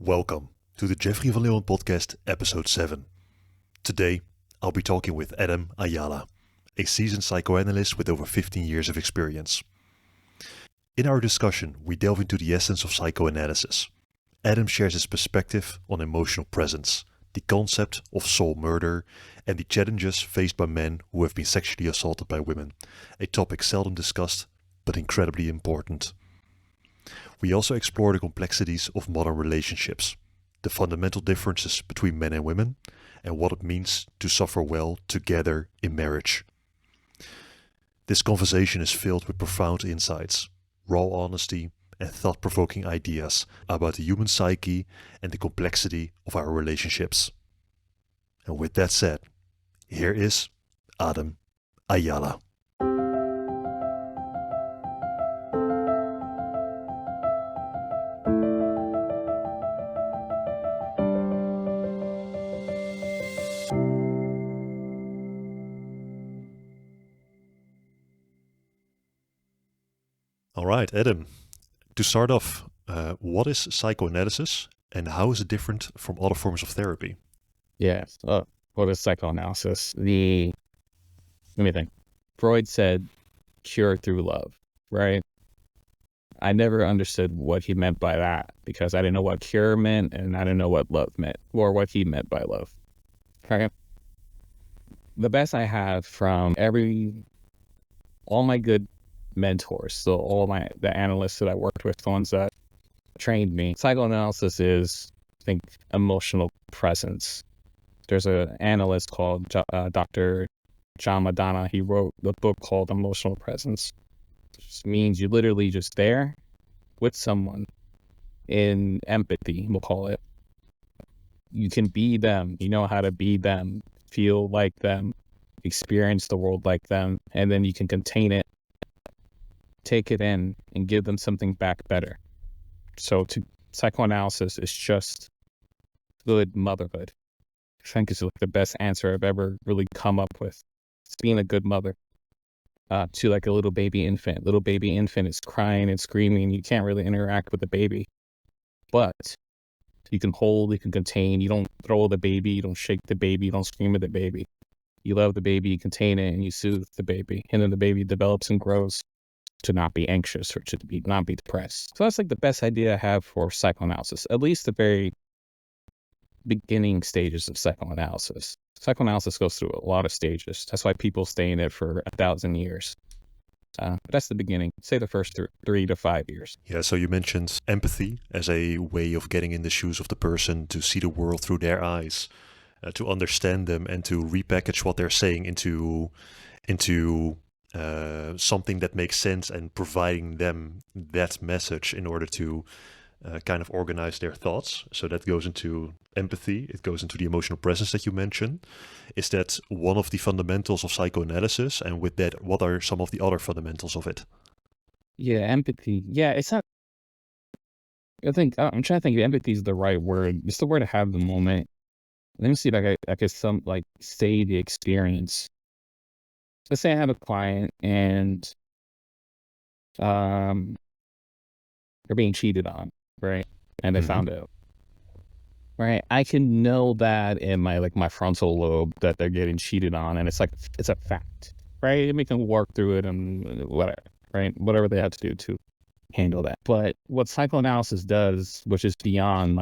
Welcome to the Jeffrey van Leeuwen podcast, episode 7. Today, I'll be talking with Adam Ayala, a seasoned psychoanalyst with over 15 years of experience. In our discussion, we delve into the essence of psychoanalysis. Adam shares his perspective on emotional presence, the concept of soul murder, and the challenges faced by men who have been sexually assaulted by women, a topic seldom discussed, but incredibly important. We also explore the complexities of modern relationships, the fundamental differences between men and women, and what it means to suffer well together in marriage. This conversation is filled with profound insights, raw honesty, and thought-provoking ideas about the human psyche and the complexity of our relationships. And with that said, here is Adam Ayala. All right, Adam, to start off, what is psychoanalysis and how is it different from other forms of therapy? Yes. What is psychoanalysis? Let me think. Freud said cure through love, right? I never understood what he meant by that because I didn't know what cure meant and I didn't know what love meant or what he meant by love. Okay. The best I have from all my good mentors, so all the analysts that I worked with, the ones that trained me, psychoanalysis is, I think, emotional presence. There's an analyst called Dr. John Madonna. He wrote the book called Emotional Presence. It just means you're literally just there with someone in empathy, we'll call it. You can be them. You know how to be them, feel like them, experience the world like them, and then you can contain it, take it in, and give them something back better. So psychoanalysis is just good motherhood. I think it's like the best answer I've ever really come up with. It's being a good mother to like a little baby infant. Little baby infant is crying and screaming. You can't really interact with the baby, but you can hold, you can contain. You don't throw the baby, you don't shake the baby, you don't scream at the baby. You love the baby, you contain it, and you soothe the baby. And then the baby develops and grows to not be anxious or to not be depressed. So that's like the best idea I have for psychoanalysis, at least the very beginning stages of psychoanalysis. Psychoanalysis goes through a lot of stages. That's why people stay in it for 1,000 years. But that's the beginning. Say the first 3 to 5 years. Yeah, so you mentioned empathy as a way of getting in the shoes of the person, to see the world through their eyes, to understand them and to repackage what they're saying into something that makes sense and providing them that message in order to kind of organize their thoughts. So that goes into empathy. It goes into the emotional presence that you mentioned. Is that one of the fundamentals of psychoanalysis? And with that, what are some of the other fundamentals of it? Yeah, empathy. Yeah, it's not. I'm trying to think if empathy is the right word. It's the word to have the moment. Let me see if I could say the experience. Let's say I have a client and they're being cheated on, right? And they found out, right? I can know that in my frontal lobe that they're getting cheated on, and it's a fact, right? And we can work through it and whatever, right? Whatever they have to do to handle that. But what psychoanalysis does, which is beyond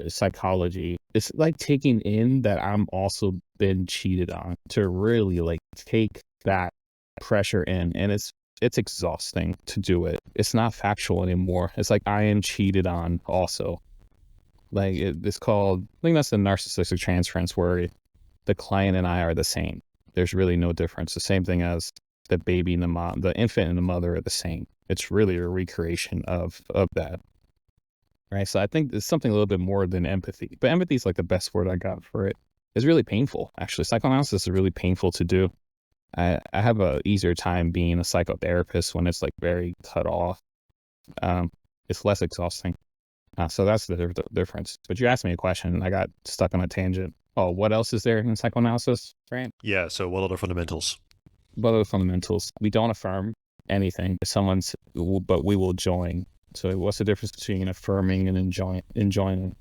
psychology, it's like taking in that I'm also been cheated on, to really take that pressure in, and it's exhausting to do it. It's not factual anymore. It's like I am cheated on also. It's called, I think that's the narcissistic transference, where the client and I are the same. There's really no difference. The same thing as the baby and the infant and the mother are the same. It's really a recreation of that. Right. So I think it's something a little bit more than empathy, but empathy is like the best word I got for it. It's really painful. Actually, psychoanalysis is really painful to do. I have a easier time being a psychotherapist when it's very cut off. It's less exhausting. So that's the difference. But you asked me a question and I got stuck on a tangent. Oh, what else is there in psychoanalysis, right? Yeah, so what other fundamentals? What other fundamentals? We don't affirm anything. But we will join So what's the difference between affirming and enjoying?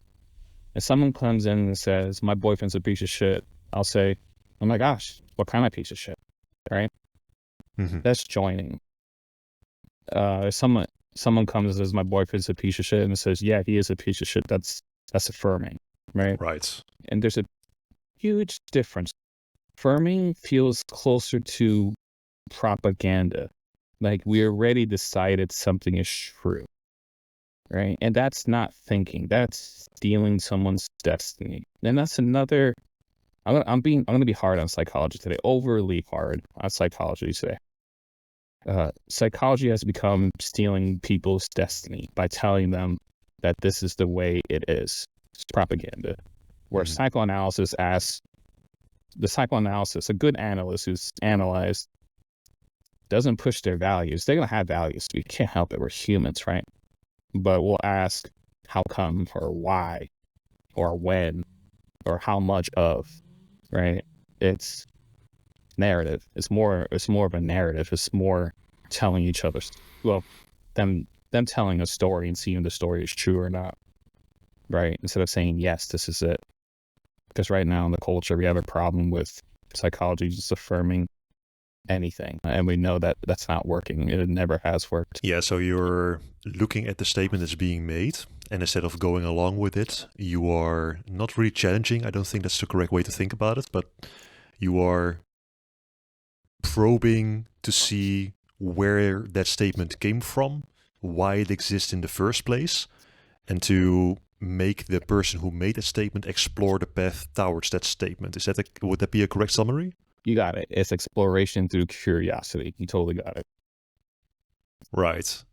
If someone comes in and says, my boyfriend's a piece of shit, I'll say, oh my gosh, what kind of piece of shit, right? Mm-hmm. That's joining. If someone comes and says, my boyfriend's a piece of shit, and says, yeah, he is a piece of shit, that's affirming, right? Right. And there's a huge difference. Affirming feels closer to propaganda. Like we already decided something is true, right? And that's not thinking. That's stealing someone's destiny. And that's another. I'm gonna be hard on psychology today. Overly hard on psychology today. Psychology has become stealing people's destiny by telling them that this is the way it is. It's propaganda. Where psychoanalysis asks a good analyst who's analyzed doesn't push their values. They're going to have values. We can't help it. We're humans, right? But we'll ask how come or why or when or how much of, right? It's narrative. It's more of a narrative. It's more telling each other, them telling a story and seeing the story is true or not, right? Instead of saying, yes, this is it. Because right now in the culture, we have a problem with psychology just affirming anything. And we know that that's not working. It never has worked. Yeah, so you're looking at the statement that's being made, and instead of going along with it, you are not really challenging. I don't think that's the correct way to think about it, but you are probing to see where that statement came from, why it exists in the first place, and to make the person who made that statement explore the path towards that statement. Would that be a correct summary? You got it. It's exploration through curiosity. You totally got it. Right.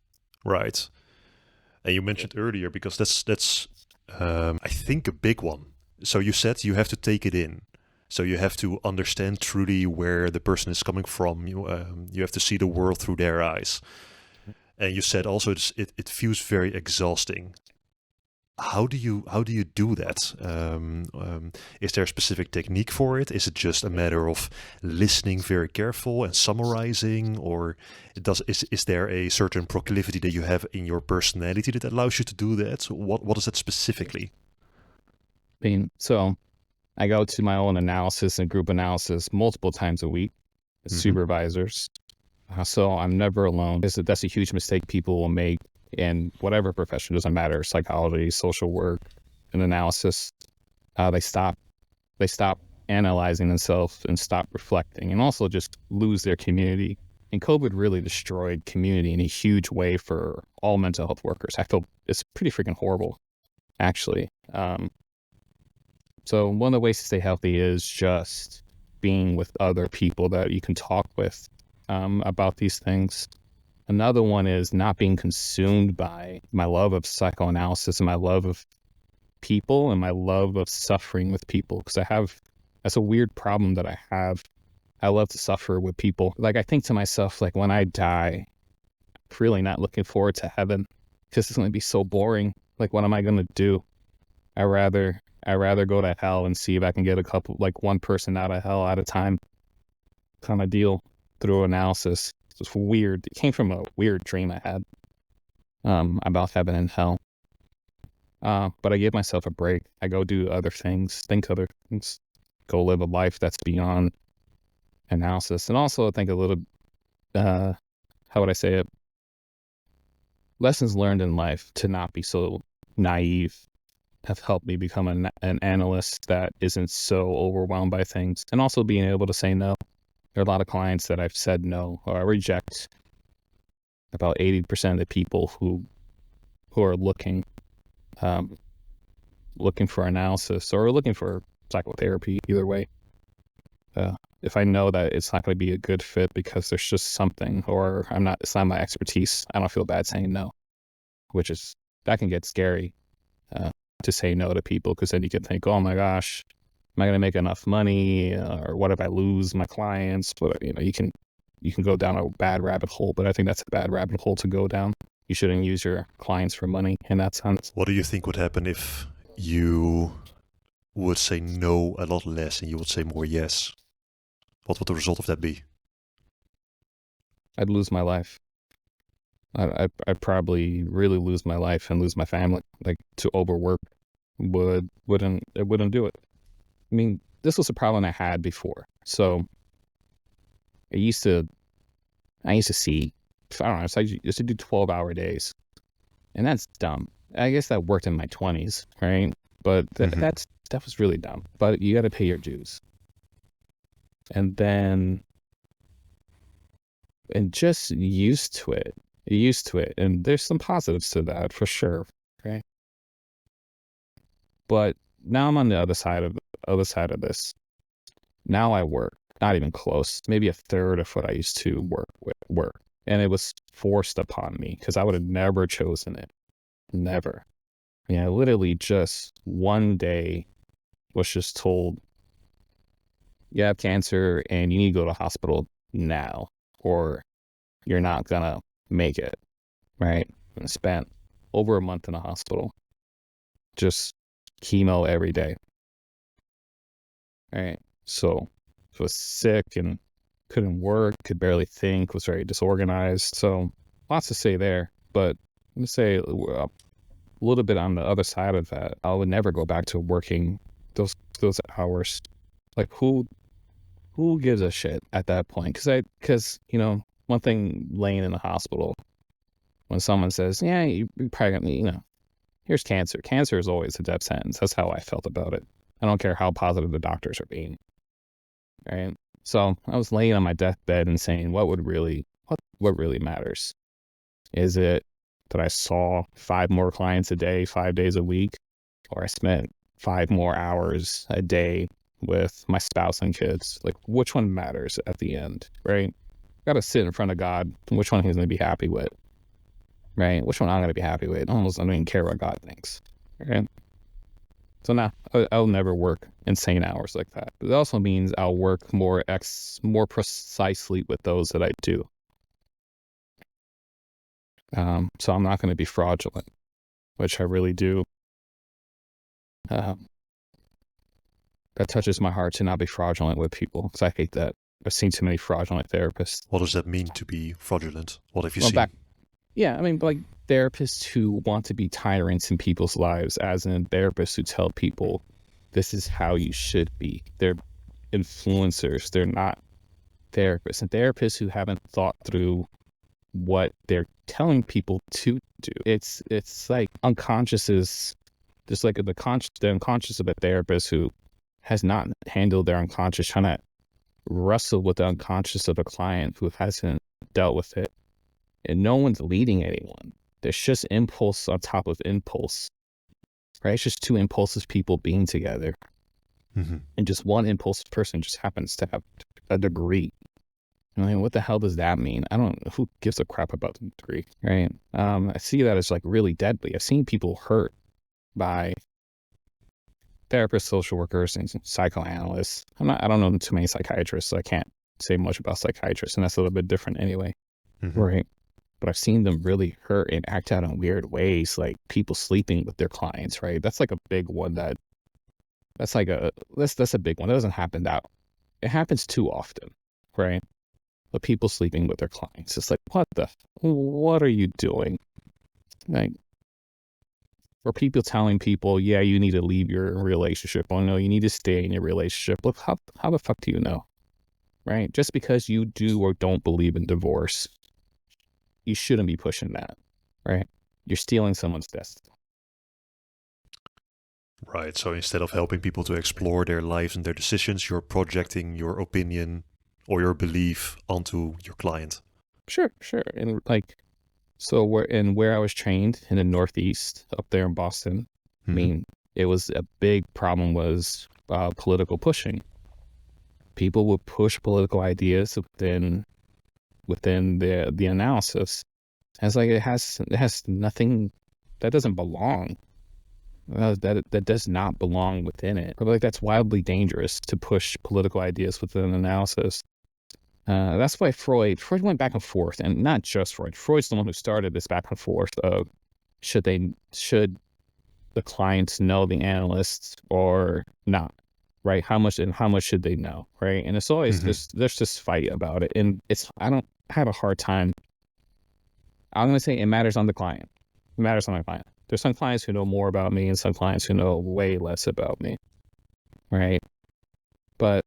And you mentioned earlier, because that's I think a big one. So you said you have to take it in. So you have to understand truly where the person is coming from. You have to see the world through their eyes. And you said also it feels very exhausting. How do you do that? Is there a specific technique for it? Is it just a matter of listening very careful and summarizing, or is there a certain proclivity that you have in your personality that allows you to do that? What is that specifically? So I go to my own analysis and group analysis multiple times a week with supervisors. So I'm never alone. That's a huge mistake people will make in whatever profession, doesn't matter, psychology, social work, and analysis. They stop analyzing themselves and stop reflecting, and also just lose their community. And COVID really destroyed community in a huge way for all mental health workers. I feel it's pretty freaking horrible, actually. So one of the ways to stay healthy is just being with other people that you can talk with about these things. Another one is not being consumed by my love of psychoanalysis and my love of people and my love of suffering with people. Because that's a weird problem that I have. I love to suffer with people. Like I think to myself, like when I die, I'm really not looking forward to heaven because it's going to be so boring. Like what am I going to do? I rather go to hell and see if I can get one person out of hell at a time kind of deal through analysis. It's weird. It came from a weird dream I had about heaven and hell. But I give myself a break. I go do other things, think other things, go live a life that's beyond analysis. And also I think a little, how would I say it? Lessons learned in life to not be so naive have helped me become an analyst that isn't so overwhelmed by things, and also being able to say no. There are a lot of clients that I've said no or I reject. About 80% of the people who are looking for analysis or looking for psychotherapy, either way. If I know that it's not going to be a good fit because there's just something, or it's not my expertise, I don't feel bad saying no, that can get scary to say no to people, because then you can think, oh my gosh, am I going to make enough money, or what if I lose my clients? But you can go down a bad rabbit hole, but I think that's a bad rabbit hole to go down. You shouldn't use your clients for money in that sense. What do you think would happen if you would say no a lot less and you would say more yes? What would the result of that be? I'd lose my life. I'd probably really lose my life and lose my family. Like, to overwork wouldn't do it. I mean, this was a problem I had before. So I used to see, I don't know, so I used to do 12-hour days, and that's dumb. I guess that worked in my 20s, right? But that was really dumb. But you got to pay your dues. And then, and just used to it. And there's some positives to that for sure. Okay. But now I'm on the other side of this. Now I work, not even close, maybe a third of what I used to work. And it was forced upon me because I would have never chosen it. Never. I mean, I literally just one day was just told, you have cancer and you need to go to the hospital now, or you're not gonna make it, right? And I spent over a month in the hospital, just chemo every day. All right. So I was sick and couldn't work, could barely think, was very disorganized. So lots to say there, but let me say a little bit on the other side of that. I would never go back to working those hours. Like, who gives a shit at that point? Because one thing laying in the hospital, when someone says, yeah, you probably got, here's cancer. Cancer is always a death sentence. That's how I felt about it. I don't care how positive the doctors are being. Right. So I was laying on my deathbed and saying, what really matters? Is it that I saw 5 more clients a day, 5 days a week, or I spent 5 more hours a day with my spouse and kids? Like, which one matters at the end, right? Got to sit in front of God. Which one he's going to be happy with, right? Which one I'm going to be happy with? I don't even care what God thinks, right? So now I'll never work insane hours like that. But it also means I'll work more precisely with those that I do. So I'm not going to be fraudulent, which I really do. That touches my heart to not be fraudulent with people, because I hate that. I've seen too many fraudulent therapists. What does that mean to be fraudulent? What have you seen? I mean, like, therapists who want to be tyrants in people's lives, as in therapists who tell people this is how you should be. They're influencers. They're not therapists. And therapists who haven't thought through what they're telling people to do. It's like unconscious is just like the unconscious of a therapist who has not handled their unconscious, trying to wrestle with the unconscious of a client who hasn't dealt with it. And no one's leading anyone. There's just impulse on top of impulse, right? It's just two impulsive people being together. And just one impulsive person just happens to have a degree. I mean, what the hell does that mean? I don't know. Who gives a crap about the degree, right? I see that as like really deadly. I've seen people hurt by therapists, social workers, and psychoanalysts. I don't know too many psychiatrists, so I can't say much about psychiatrists, and that's a little bit different anyway, right? But I've seen them really hurt and act out in weird ways, like people sleeping with their clients, right? That's like a big one. That's a big one. That doesn't happen it happens too often, right? But people sleeping with their clients, it's like, what are you doing? Like, or people telling people, yeah, you need to leave your relationship. Oh no, you need to stay in your relationship. Look, how the fuck do you know, right? Just because you do or don't believe in divorce, you shouldn't be pushing that, right? You're stealing someone's destiny. Right. So instead of helping people to explore their lives and their decisions, you're projecting your opinion or your belief onto your client. Sure. And like, so where I was trained in the Northeast up there in Boston, I mean, it was a big problem was political pushing. People would push political ideas within the analysis. It's like it has nothing that doesn't belong. That does not belong within it. But like, that's wildly dangerous to push political ideas within an analysis. That's why Freud went back and forth, and not just Freud. Freud's the one who started this back and forth of should the clients know the analysts or not, right? How much should they know, right? And it's always there's this fight about it, and I have a hard time I'm going to say it matters on the client. It matters on the client. There's some clients who know more about me and some clients who know way less about me, right? But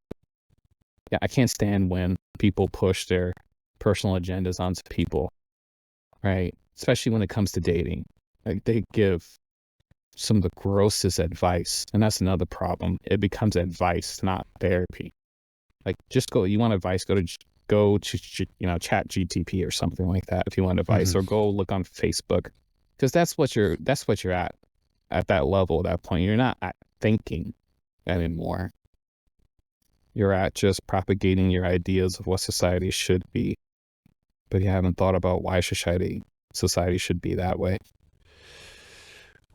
yeah, I can't stand when people push their personal agendas onto people, right? Especially when it comes to dating. Like they give some of the grossest advice, and that's another problem. It becomes advice, not therapy. Like just go, you want advice, go to Chat GTP or something like that if you want advice, or go look on Facebook, because that's what you're at that level, at that point. You're not at thinking anymore. You're at just propagating your ideas of what society should be, but you haven't thought about why society should be that way.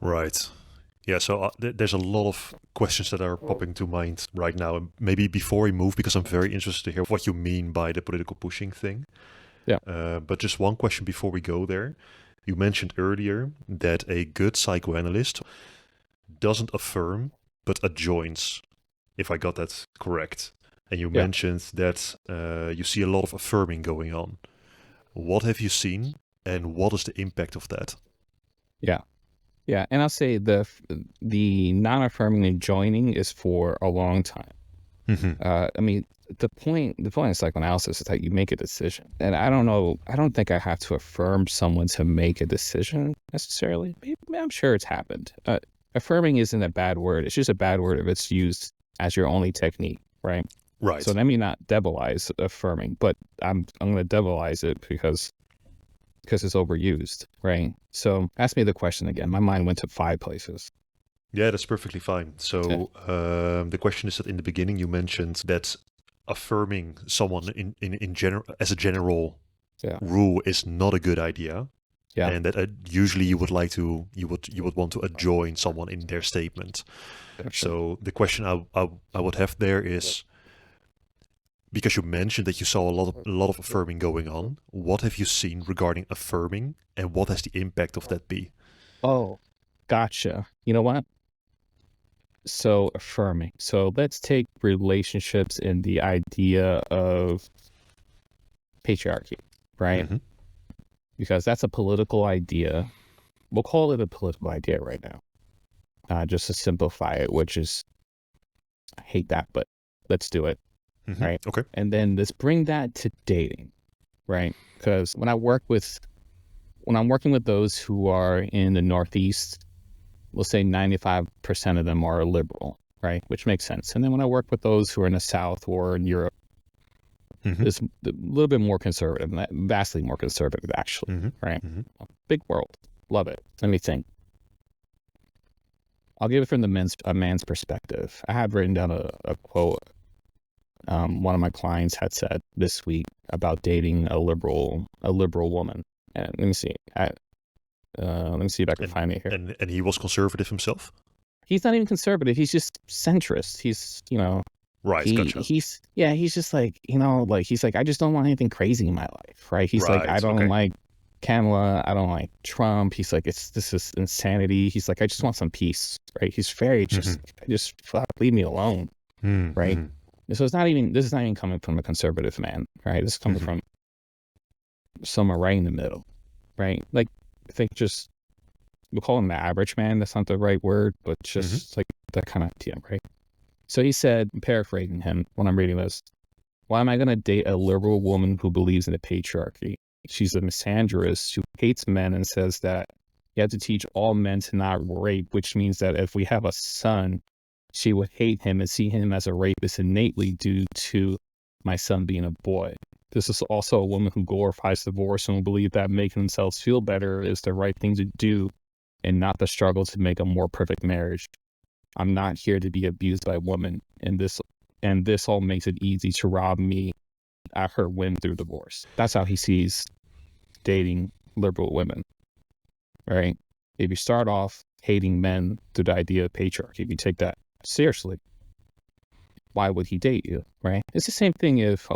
Right. Yeah, so there's a lot of questions that are popping to mind right now. And maybe before we move, because I'm very interested to hear what you mean by the political pushing thing. Yeah. But just one question before we go there. You mentioned earlier that a good psychoanalyst doesn't affirm, but adjoins, if I got that correct. And you mentioned that you see a lot of affirming going on. What have you seen, and what is the impact of that? Yeah, and I'll say the non-affirming and joining is for a long time. I mean, the point of psychoanalysis is that you make a decision, and I don't think I have to affirm someone to make a decision necessarily. Maybe, I'm sure it's happened. Affirming isn't a bad word. It's just a bad word if it's used as your only technique, right? Right. So let me not devilize affirming, but I'm going to devilize it because it's overused, right? So ask me the question again. My mind went to 5 places. Yeah, that's perfectly fine. So the question is that in the beginning you mentioned that affirming someone in general, as a general rule, is not a good idea. Yeah. And that usually you would want to adjoin someone in their statement. Sure. So the question I would have there is, because you mentioned that you saw a lot of affirming going on, what have you seen regarding affirming, and what has the impact of that be? Oh, gotcha. You know what? So affirming. So let's take relationships and the idea of patriarchy, right? Because that's a political idea. We'll call it a political idea right now, just to simplify it, which is, I hate that, but let's do it. Right. Okay. And then let's bring that to dating, right? Because when I'm working with those who are in the Northeast, we'll say 95% of them are liberal, right? Which makes sense. And then when I work with those who are in the South or in Europe, it's a little bit more conservative, vastly more conservative, actually, right? Big world. Love it. Let me think. I'll give it from a man's perspective. I have written down a quote one of my clients had said this week about dating a liberal woman. And let me see. Let me see if I can find it here. And he was conservative himself? He's not even conservative. He's just centrist. He's, right. Gotcha. He's just like, he's like, I just don't want anything crazy in my life. Right. He's like, I don't like Kamala. I don't like Trump. He's like, this is insanity. He's like, I just want some peace. Right. He's very just leave me alone. Right. So this is not even coming from a conservative man, right? This is coming from somewhere right in the middle, right? Like, I think we'll call him the average man. That's not the right word, but just like that kind of idea, right? So he said, paraphrasing him when I'm reading this, why am I going to date a liberal woman who believes in the patriarchy? She's a misandrist who hates men and says that you have to teach all men to not rape, which means that if we have a son, she would hate him and see him as a rapist innately due to my son being a boy. This is also a woman who glorifies divorce and will believe that making themselves feel better is the right thing to do and not the struggle to make a more perfect marriage. I'm not here to be abused by women, and this all makes it easy to rob me at her whim through divorce. That's how he sees dating liberal women, right? If you start off hating men through the idea of patriarchy, if you take that seriously, why would he date you, right? It's the same thing if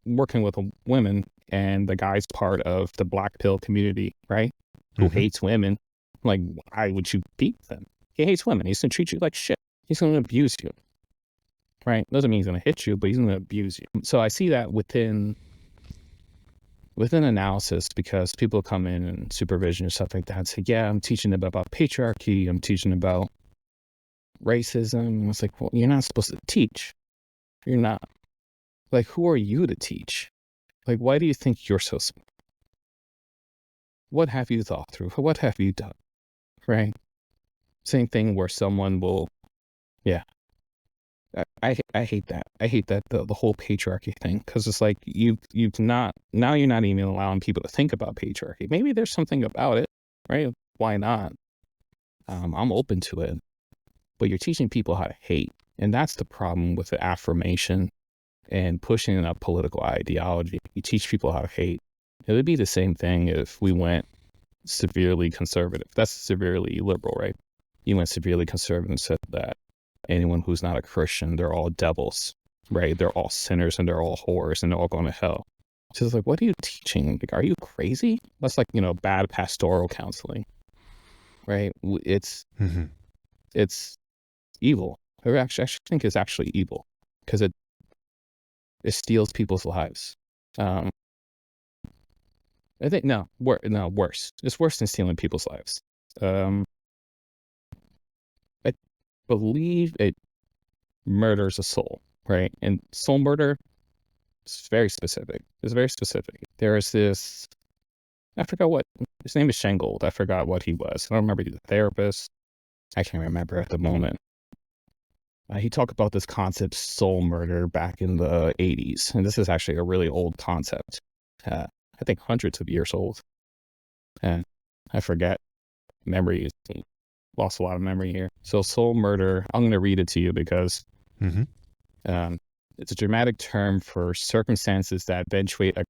working with a woman and the guy's part of the black pill community, right? Who hates women. Like, why would you beat them? He hates women. He's going to treat you like shit. He's going to abuse you, right? Doesn't mean he's going to hit you, but he's going to abuse you. So I see that within within analysis, because people come in and supervision and stuff like that and say, yeah, I'm teaching them about patriarchy, I'm teaching about racism. And it's like, well, you're not supposed to teach. You're not. Like, who are you to teach? Like, why do you think you're so smart? What have you thought through? What have you done? Right? Same thing where someone will, yeah. I hate that. I hate that the whole patriarchy thing, because it's like you're not even allowing people to think about patriarchy. Maybe there's something about it, right? Why not? I'm open to it, but you're teaching people how to hate, and that's the problem with the affirmation and pushing a political ideology. You teach people how to hate. It would be the same thing if we went severely conservative. That's severely liberal, right? You went severely conservative and said that anyone who's not a Christian, they're all devils, right? They're all sinners and they're all whores and they're all going to hell. So it's like, what are you teaching? Like, are you crazy? That's like, bad pastoral counseling, right? It's evil. I actually think it's actually evil, because it steals people's lives. I think worse. It's worse than stealing people's lives. I believe it murders a soul, right? And soul murder is very specific. It's very specific. There is this, I forgot what his name is, Shengold. I forgot what he was. I don't remember. He's a therapist. I can't remember at the moment. He talked about this concept, soul murder, back in the 80s. And this is actually a really old concept. I think hundreds of years old. And I forget. Memory is, lost a lot of memory here. So soul murder, I'm going to read it to you because it's a dramatic term for circumstances that eventuate in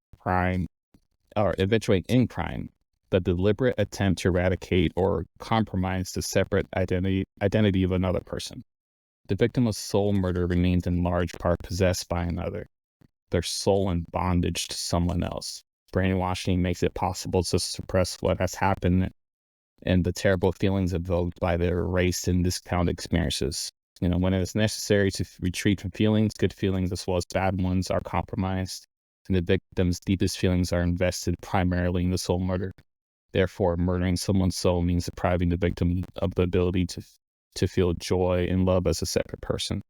crime, the deliberate attempt to eradicate or compromise the separate identity of another person. The victim of soul murder remains in large part possessed by another, their soul in bondage to someone else. Brainwashing makes it possible to suppress what has happened and the terrible feelings evoked by their erased and discounted experiences. When it is necessary to retreat from feelings, good feelings as well as bad ones are compromised, and the victim's deepest feelings are invested primarily in the soul murder. Therefore, murdering someone's soul means depriving the victim of the ability to feel joy and love as a separate person.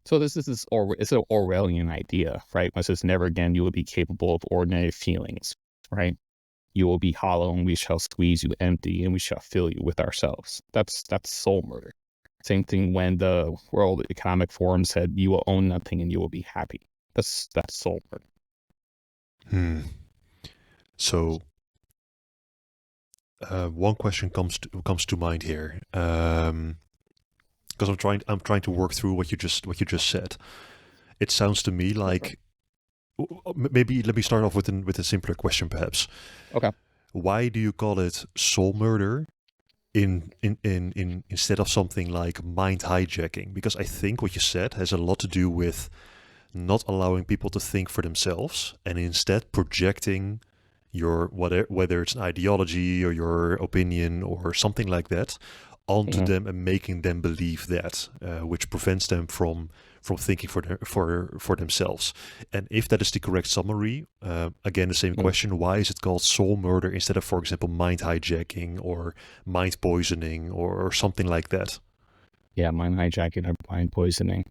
So it's an Orwellian idea, right? It says, never again you will be capable of ordinary feelings, right? You will be hollow and we shall squeeze you empty and we shall fill you with ourselves. That's soul murder. Same thing when the World Economic Forum said you will own nothing and you will be happy. That's soul murder. So one question comes to mind here, because I'm trying to work through what you just said. It sounds to me like, maybe let me start off with a simpler question, perhaps. Okay. Why do you call it soul murder in instead of something like mind hijacking? Because I think what you said has a lot to do with not allowing people to think for themselves and instead projecting your whether it's an ideology or your opinion or something like that onto them and making them believe that, which prevents them from thinking for themselves. And if that is the correct summary, again, the same question: why is it called soul murder instead of, for example, mind hijacking or mind poisoning or something like that? Yeah, mind hijacking or mind poisoning.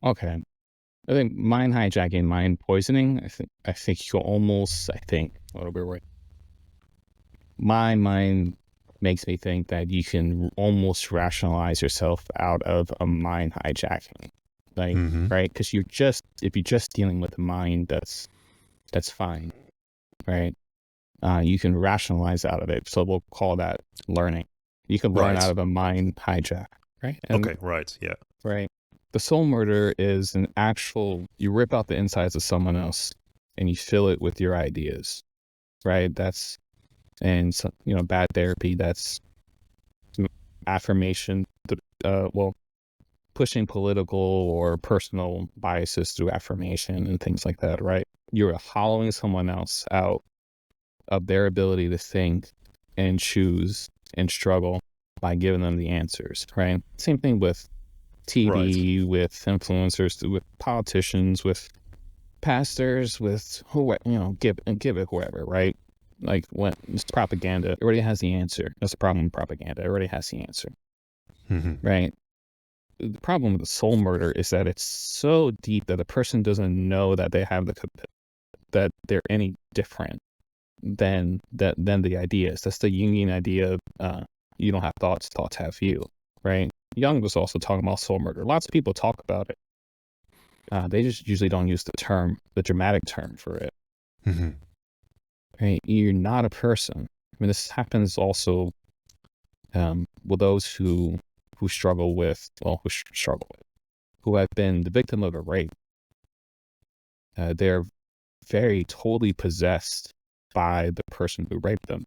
Okay. I think mind hijacking, mind poisoning, I think my mind makes me think that you can almost rationalize yourself out of a mind hijacking, like, right? Because if you're just dealing with the mind, that's fine, right? You can rationalize out of it. So we'll call that learning. You can learn out of a mind hijack, right? And, okay, right, yeah. Right. The soul murder is you rip out the insides of someone else and you fill it with your ideas, right? And so, bad therapy, that's affirmation, pushing political or personal biases through affirmation and things like that, right? You're hollowing someone else out of their ability to think and choose and struggle by giving them the answers, right? Same thing with TV, with influencers, with politicians, with pastors, with who, give it whoever, right? Like when it's propaganda, it already has the answer. That's the problem with propaganda. It already has the answer, right? The problem with the soul murder is that it's so deep that a person doesn't know that they have that they're any different than the ideas. That's the Jungian idea of you don't have thoughts, thoughts have you, right? Jung was also talking about soul murder. Lots of people talk about it. They just usually don't use the dramatic term for it. Right? You're not a person. I mean, this happens also with those who struggle with, who have been the victim of a rape. They're very totally possessed by the person who raped them.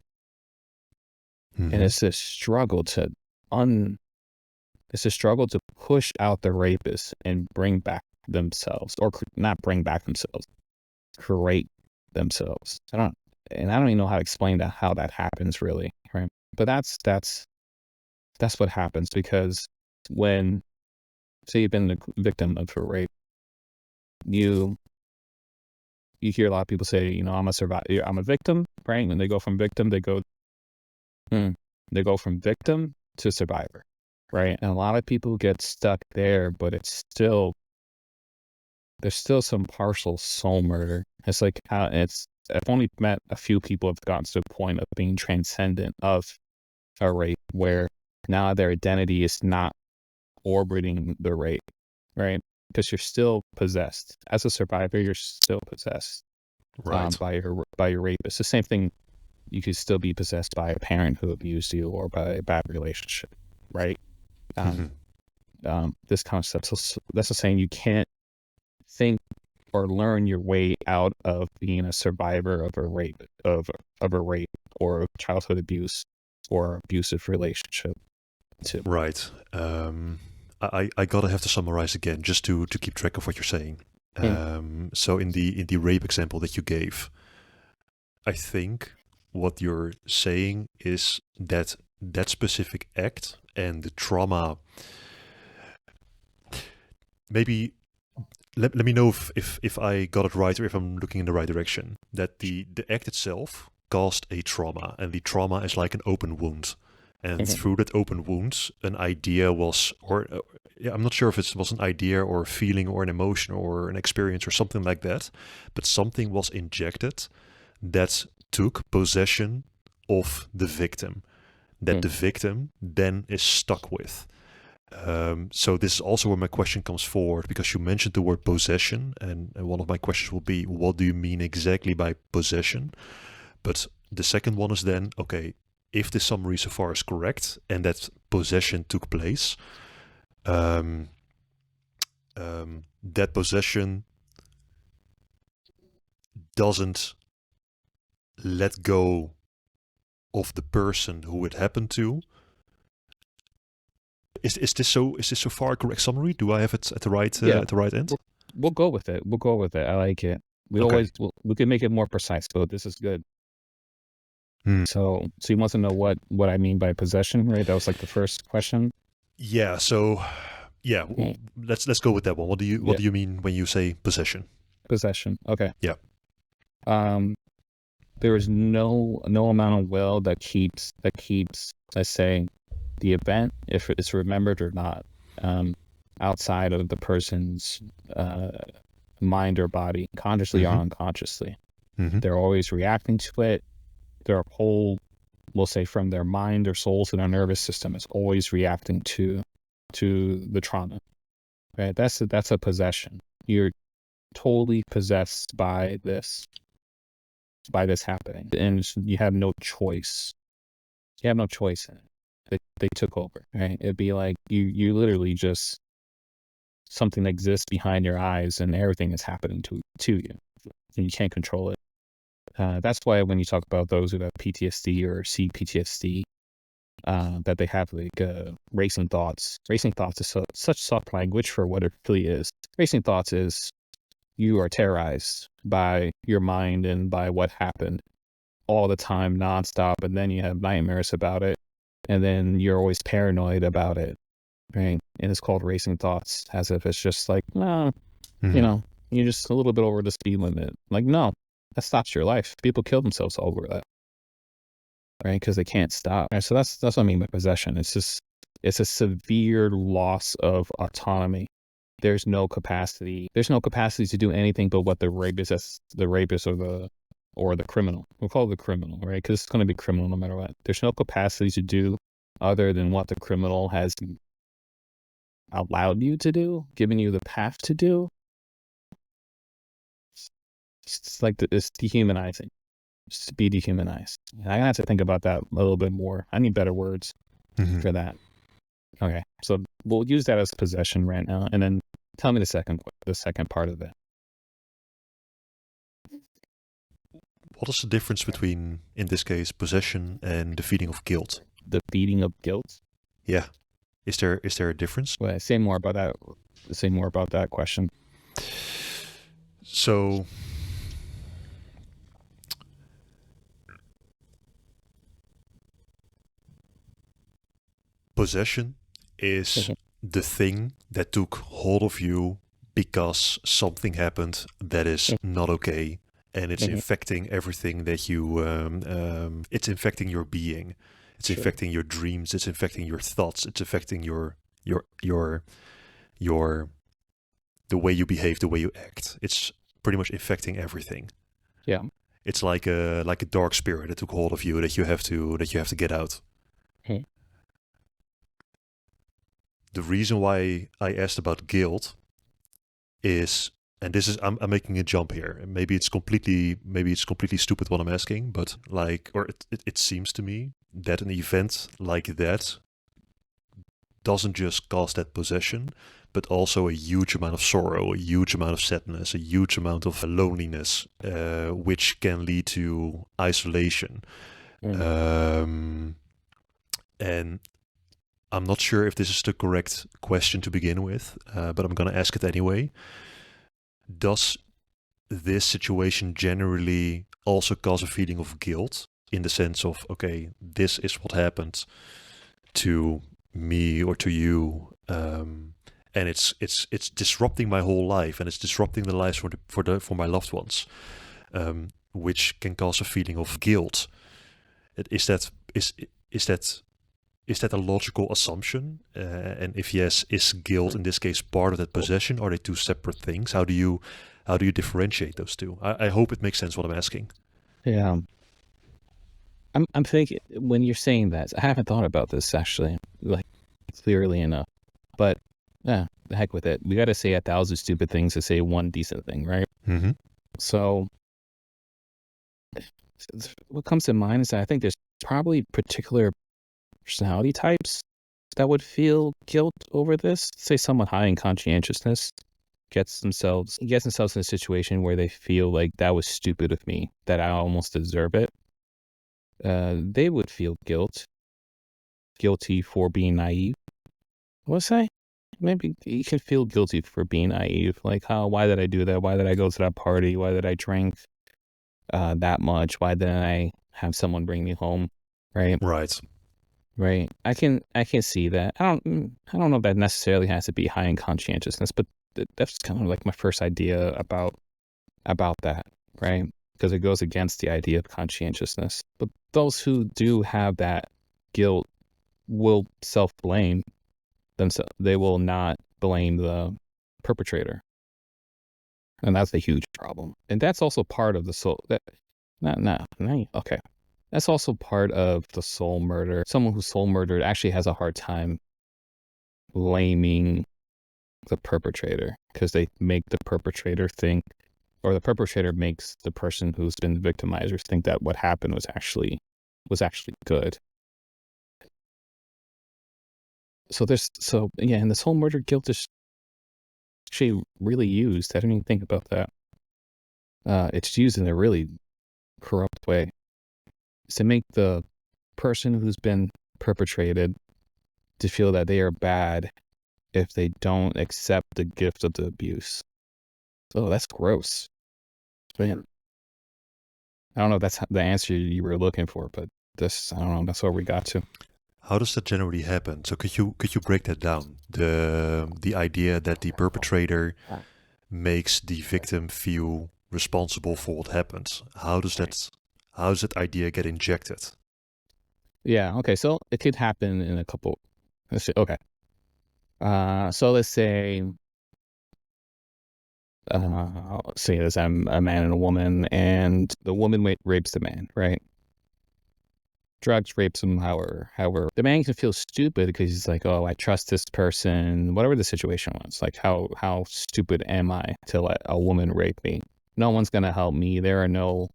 And it's this struggle to push out the rapist and bring back themselves, or not bring back themselves, create themselves. I don't even know how to explain how that happens really, right? But that's what happens, because when, say, you've been the victim of a rape, you hear a lot of people say, I'm a survivor, I'm a victim, right? And they go from victim, they go from victim to survivor, right? And a lot of people get stuck there, but there's still some partial soul murder. It's like I've only met a few people who've gotten to the point of being transcendent of a rape, where now their identity is not orbiting the rape, right? Because you're still possessed. As a survivor, you're still possessed, right, by your rapist. The same thing, you could still be possessed by a parent who abused you, or by a bad relationship, right? This kind of stuff. So that's the saying, you can't think or learn your way out of being a survivor of a rape, or childhood abuse, or abusive relationship too. right. I gotta have to summarize again, just to keep track of what you're saying. So in the rape example that you gave, I think what you're saying is that specific act and the trauma. Maybe let me know if I got it right, or if I'm looking in the right direction. That the act itself caused a trauma, and the trauma is like an open wound. And through that open wound, an idea was, I'm not sure if it was an idea or a feeling or an emotion or an experience or something like that, but something was injected that took possession of the victim, that the victim then is stuck with. So this is also where my question comes forward, because you mentioned the word possession, and one of my questions will be, what do you mean exactly by possession? But the second one is then, okay, if the summary so far is correct and that possession took place, that possession doesn't let go of the person who it happened to. Is this so far a correct summary? Do I have it at the right end? We'll go with it. I like it. We can make it more precise, but this is good. So you want to know what I mean by possession, right? That was like the first question. Yeah. So let's go with that one. What do you mean when you say possession? Possession. Okay. Yeah. There is no amount of will that keeps, let's say, the event, if it's remembered or not, outside of the person's mind or body, consciously or unconsciously. They're always reacting to it. Their whole, we'll say, from their mind or soul to their nervous system is always reacting to the trauma. Right? That's a possession. You're totally possessed by this happening, and you have no choice. You have no choice in it. They took over. Right? It'd be like you literally just, something exists behind your eyes, and everything is happening to you, and you can't control it. That's why when you talk about those who have PTSD or CPTSD, that they have like racing thoughts. Racing thoughts is such soft language for what it really is. Racing thoughts is you are terrorized by your mind and by what happened all the time, nonstop, and then you have nightmares about it, and then you're always paranoid about it, right? And it's called racing thoughts, as if it's just like, you You're just a little bit over the speed limit. Like, no, that stops your life. People kill themselves over that, right? Because they can't stop. Right? So that's what I mean by possession. It's a severe loss of autonomy. There's no capacity. There's no capacity to do anything but what the rapist or the criminal. We'll call it the criminal, right? Because it's going to be criminal no matter what. There's no capacity to do other than what the criminal has allowed you to do, given you the path to do. It's like it's dehumanizing. Just to be dehumanized. And I have to think about that a little bit more. I need better words for that. Okay, so we'll use that as possession right now, and then tell me the second part of it. What is the difference between, in this case, possession and the feeling of guilt? The feeling of guilt? Yeah. Is there a difference? Well, say more about that. Say more about that question. So, possession is the thing that took hold of you because something happened that is not okay, and it's infecting everything that you. It's infecting your being. It's infecting your dreams. It's infecting your thoughts. It's affecting your the way you behave, the way you act. It's pretty much infecting everything. Yeah. It's like a dark spirit that took hold of you that you have to get out. The reason why I asked about guilt is, and this is, I'm making a jump here. Maybe it's completely stupid what I'm asking, but it seems to me that an event like that doesn't just cause that possession, but also a huge amount of sorrow, a huge amount of sadness, a huge amount of loneliness, which can lead to isolation. And I'm not sure if this is the correct question to begin with, but I'm going to ask it anyway. Does this situation generally also cause a feeling of guilt, in the sense of, okay, this is what happened to me or to you, and it's disrupting my whole life, and it's disrupting the lives for my loved ones, which can cause a feeling of guilt? Is that a logical assumption? And if yes, is guilt in this case part of that possession? Are they two separate things? How do you differentiate those two? I hope it makes sense what I'm asking. Yeah. I'm thinking, when you're saying that, I haven't thought about this actually, like, clearly enough. But the heck with it. We got to say 1,000 stupid things to say one decent thing, right? Mm-hmm. So what comes to mind is that I think there's probably particular personality types that would feel guilt over this. Say someone high in conscientiousness gets themselves in a situation where they feel like that was stupid of me, that I almost deserve it. They would feel guilty for being naive. What's that? Maybe you can feel guilty for being naive. Like, why did I do that? Why did I go to that party? Why did I drink that much? Why didn't I have someone bring me home? Right. Right. I can see that. I don't know if that necessarily has to be high in conscientiousness, but that's kind of like my first idea about that, right? Because it goes against the idea of conscientiousness. But those who do have that guilt will self-blame themselves. They will not blame the perpetrator. And that's a huge problem. And that's also part of the soul. Okay. That's also part of the soul murder. Someone who's soul murdered actually has a hard time blaming the perpetrator, because they make the perpetrator think, or the perpetrator makes the person who's been victimizers think that what happened was actually good. And this whole murder guilt is actually really used. I didn't even think about that. It's used in a really corrupt way. It's to make the person who's been perpetrated to feel that they are bad if they don't accept the gift of the abuse. Oh, that's gross. Man, I don't know if that's the answer you were looking for, but I don't know, that's where we got to. How does that generally happen? So could you break that down? The idea that the perpetrator makes the victim feel responsible for what happened. How does that idea get injected? Yeah. Okay. So it could happen in a couple. Let's see. Okay. So let's say there's a man and a woman, and the woman rapes the man, right? Drugs, rapes him, however. The man can feel stupid because he's like, oh, I trust this person, whatever the situation was. Like, how stupid am I to let a woman rape me? No one's gonna help me. There are no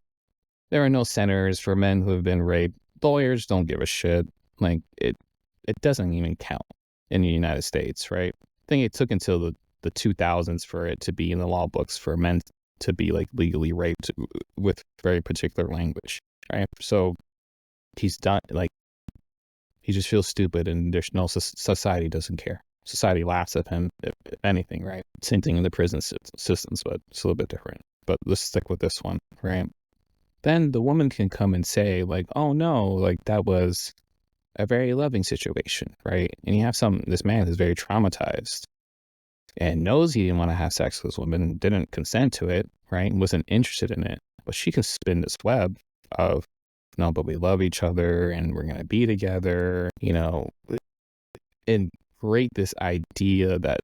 centers for men who have been raped. Lawyers don't give a shit. Like, it doesn't even count in the United States, right? I think it took until the 2000s for it to be in the law books for men to be like legally raped with very particular language, right? So he's done, like, he just feels stupid, and there's no society doesn't care. Society laughs at him, if anything, right? Same thing in the prison systems, but it's a little bit different. But let's stick with this one, right? Then the woman can come and say, like, oh no, like, that was a very loving situation, right? And you have this man who's very traumatized and knows he didn't want to have sex with this woman, didn't consent to it, right? Wasn't interested in it. But she can spin this web of, no, but we love each other and we're going to be together, and create this idea that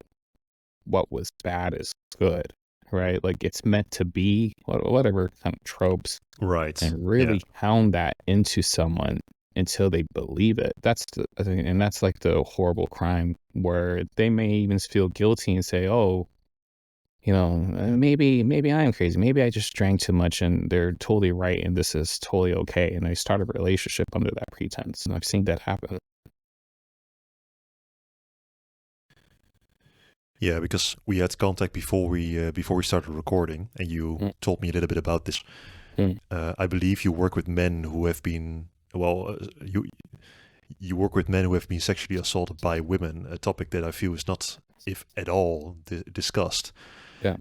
what was bad is good, right? Like, it's meant to be, whatever kind of tropes. Right. And really hound that into someone until they believe it. That's like the horrible crime where they may even feel guilty and say, oh, maybe I am crazy. Maybe I just drank too much, and they're totally right, and this is totally okay. And they start a relationship under that pretense. And I've seen that happen. Yeah, because we had contact before we started recording, and you told me a little bit about this. I believe you work with men who have been you work with men who have been sexually assaulted by women, a topic that I feel is not, if at all, discussed. Yeah.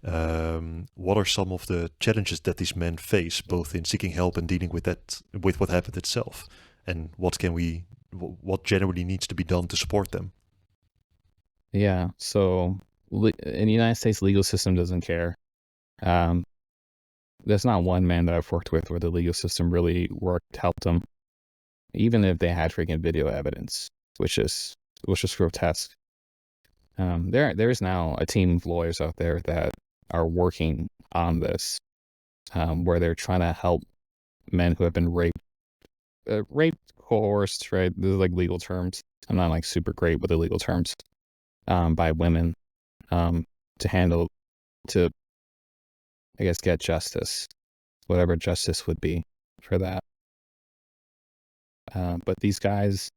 What are some of the challenges that these men face, both in seeking help and dealing with what happened itself, and what generally needs to be done to support them? Yeah. So in the United States, legal system doesn't care. There's not one man that I've worked with where the legal system really helped them, even if they had freaking video evidence, which is grotesque. There is now a team of lawyers out there that are working on this, where they're trying to help men who have been raped, coerced, right? These are like legal terms. I'm not like super great with the legal terms, by women, to I guess get justice, whatever justice would be for that. But these guys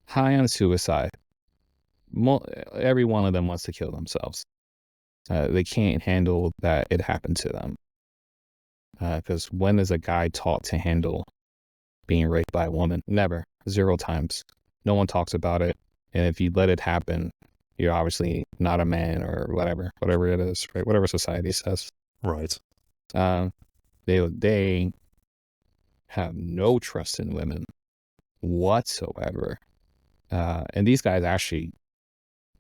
high on suicide. Every one of them wants to kill themselves. They can't handle that it happened to them. Because when is a guy taught to handle being raped by a woman? Never. 0 times. No one talks about it. And if you let it happen, you're obviously not a man, or whatever it is, right? Whatever society says. Right. They have no trust in women whatsoever. And these guys actually,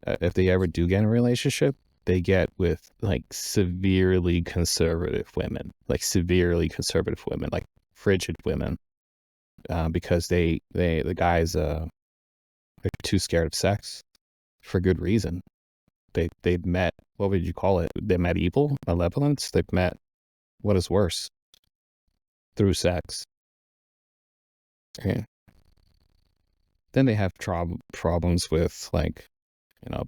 if they ever do get in a relationship, they get with like severely conservative women, like frigid women, because the guys are too scared of sex for good reason. They've met, what would you call it? They met evil, malevolence. They've met what is worse through sex. Okay. Then they have problems with, like,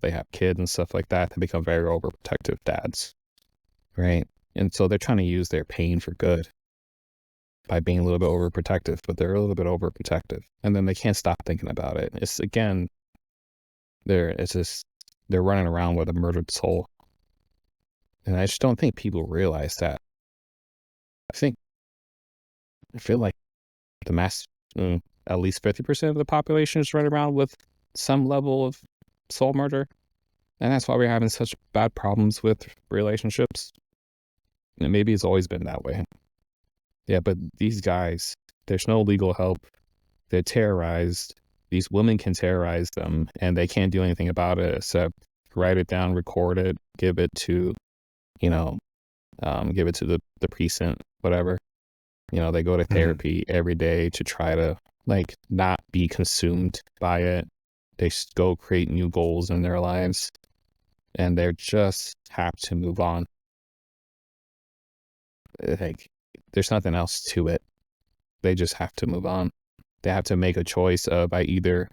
they have kids and stuff like that. They become very overprotective dads, right? And so they're trying to use their pain for good by being a little bit overprotective, but they're a little bit overprotective, and then they can't stop thinking about it. It's, again, they're running around with a murdered soul, and I just don't think people realize that. I feel like at least 50% of the population is running around with some level of soul murder. And that's why we're having such bad problems with relationships. And maybe it's always been that way. Yeah, but these guys, there's no legal help. They're terrorized. These women can terrorize them, and they can't do anything about it except write it down, record it, give it to, give it to the precinct, whatever. They go to therapy every day to try to like not be consumed by it. They go create new goals in their lives, and they just have to move on. Like, there's nothing else to it. They just have to move on. They have to make a choice of, I either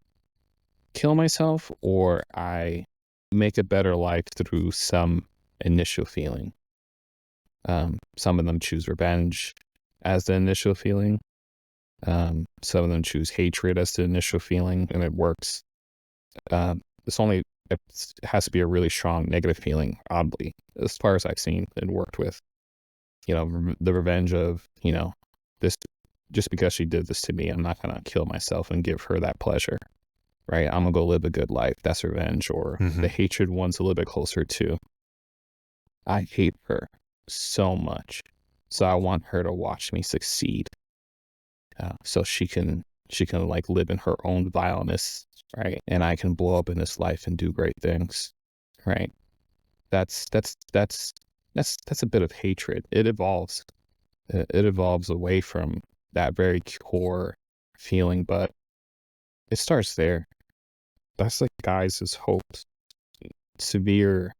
kill myself or I make a better life through some initial feeling. Some of them choose revenge as the initial feeling. Some of them choose hatred as the initial feeling, and it works. It has to be a really strong negative feeling, oddly, as far as I've seen and worked with. The revenge of, this, just because she did this to me, I'm not going to kill myself and give her that pleasure, right? I'm going to go live a good life. That's revenge. Or the hatred one's a little bit closer to, I hate her so much, so I want her to watch me succeed, so she can like live in her own vileness, right? And I can blow up in this life and do great things, right? That's a bit of hatred. It evolves. It evolves away from that very core feeling, but it starts there. That's like guys' hopes. Severe,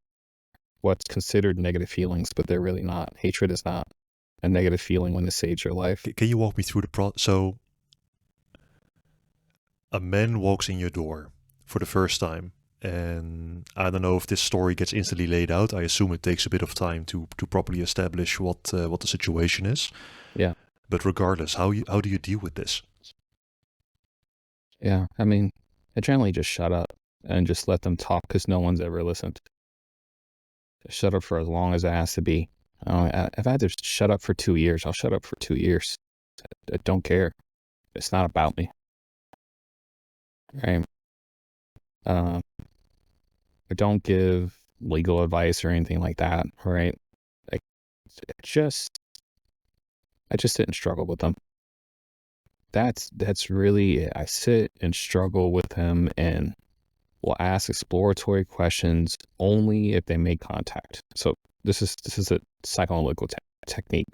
what's considered negative feelings, but they're really not. Hatred is not a negative feeling when it saves your life. Can you walk me through so a man walks in your door for the first time, and I don't know if this story gets instantly laid out. I assume it takes a bit of time to properly establish what the situation is. Yeah. But regardless, how do you deal with this? Yeah, I mean, I generally just shut up and just let them talk, because no one's ever listened. Just shut up for as long as it has to be. If I had to shut up for 2 years, I'll shut up for 2 years. I don't care. It's not about me. Right? I don't give legal advice or anything like that, right? I just sit and struggle with them. That's really it. I sit and struggle with them, and will ask exploratory questions only if they make contact. So this is a psychoanalytical technique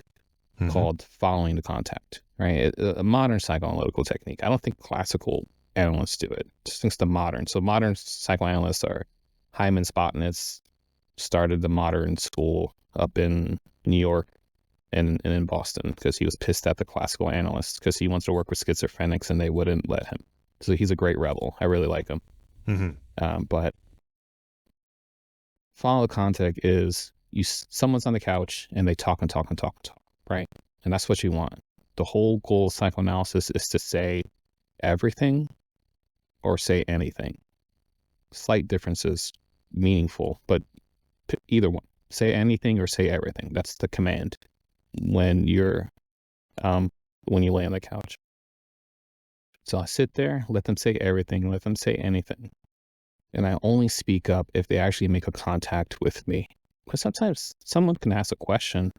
called following the contact, right? A modern psychoanalytical technique. I don't think classical analysts do it. Just think the modern. So modern psychoanalysts are Hyman Spotnitz, started the modern school up in New York and in Boston, because he was pissed at the classical analysts because he wants to work with schizophrenics and they wouldn't let him. So he's a great rebel. I really like him. But follow contact is someone's on the couch and they talk and talk and talk and talk, right? And that's what you want. The whole goal of psychoanalysis is to say everything or say anything. Slight differences, meaningful, but either one. Say anything or say everything. That's the command when you're when you lay on the couch. So I sit there, let them say everything, let them say anything. And I only speak up if they actually make a contact with me. Because sometimes someone can ask a question,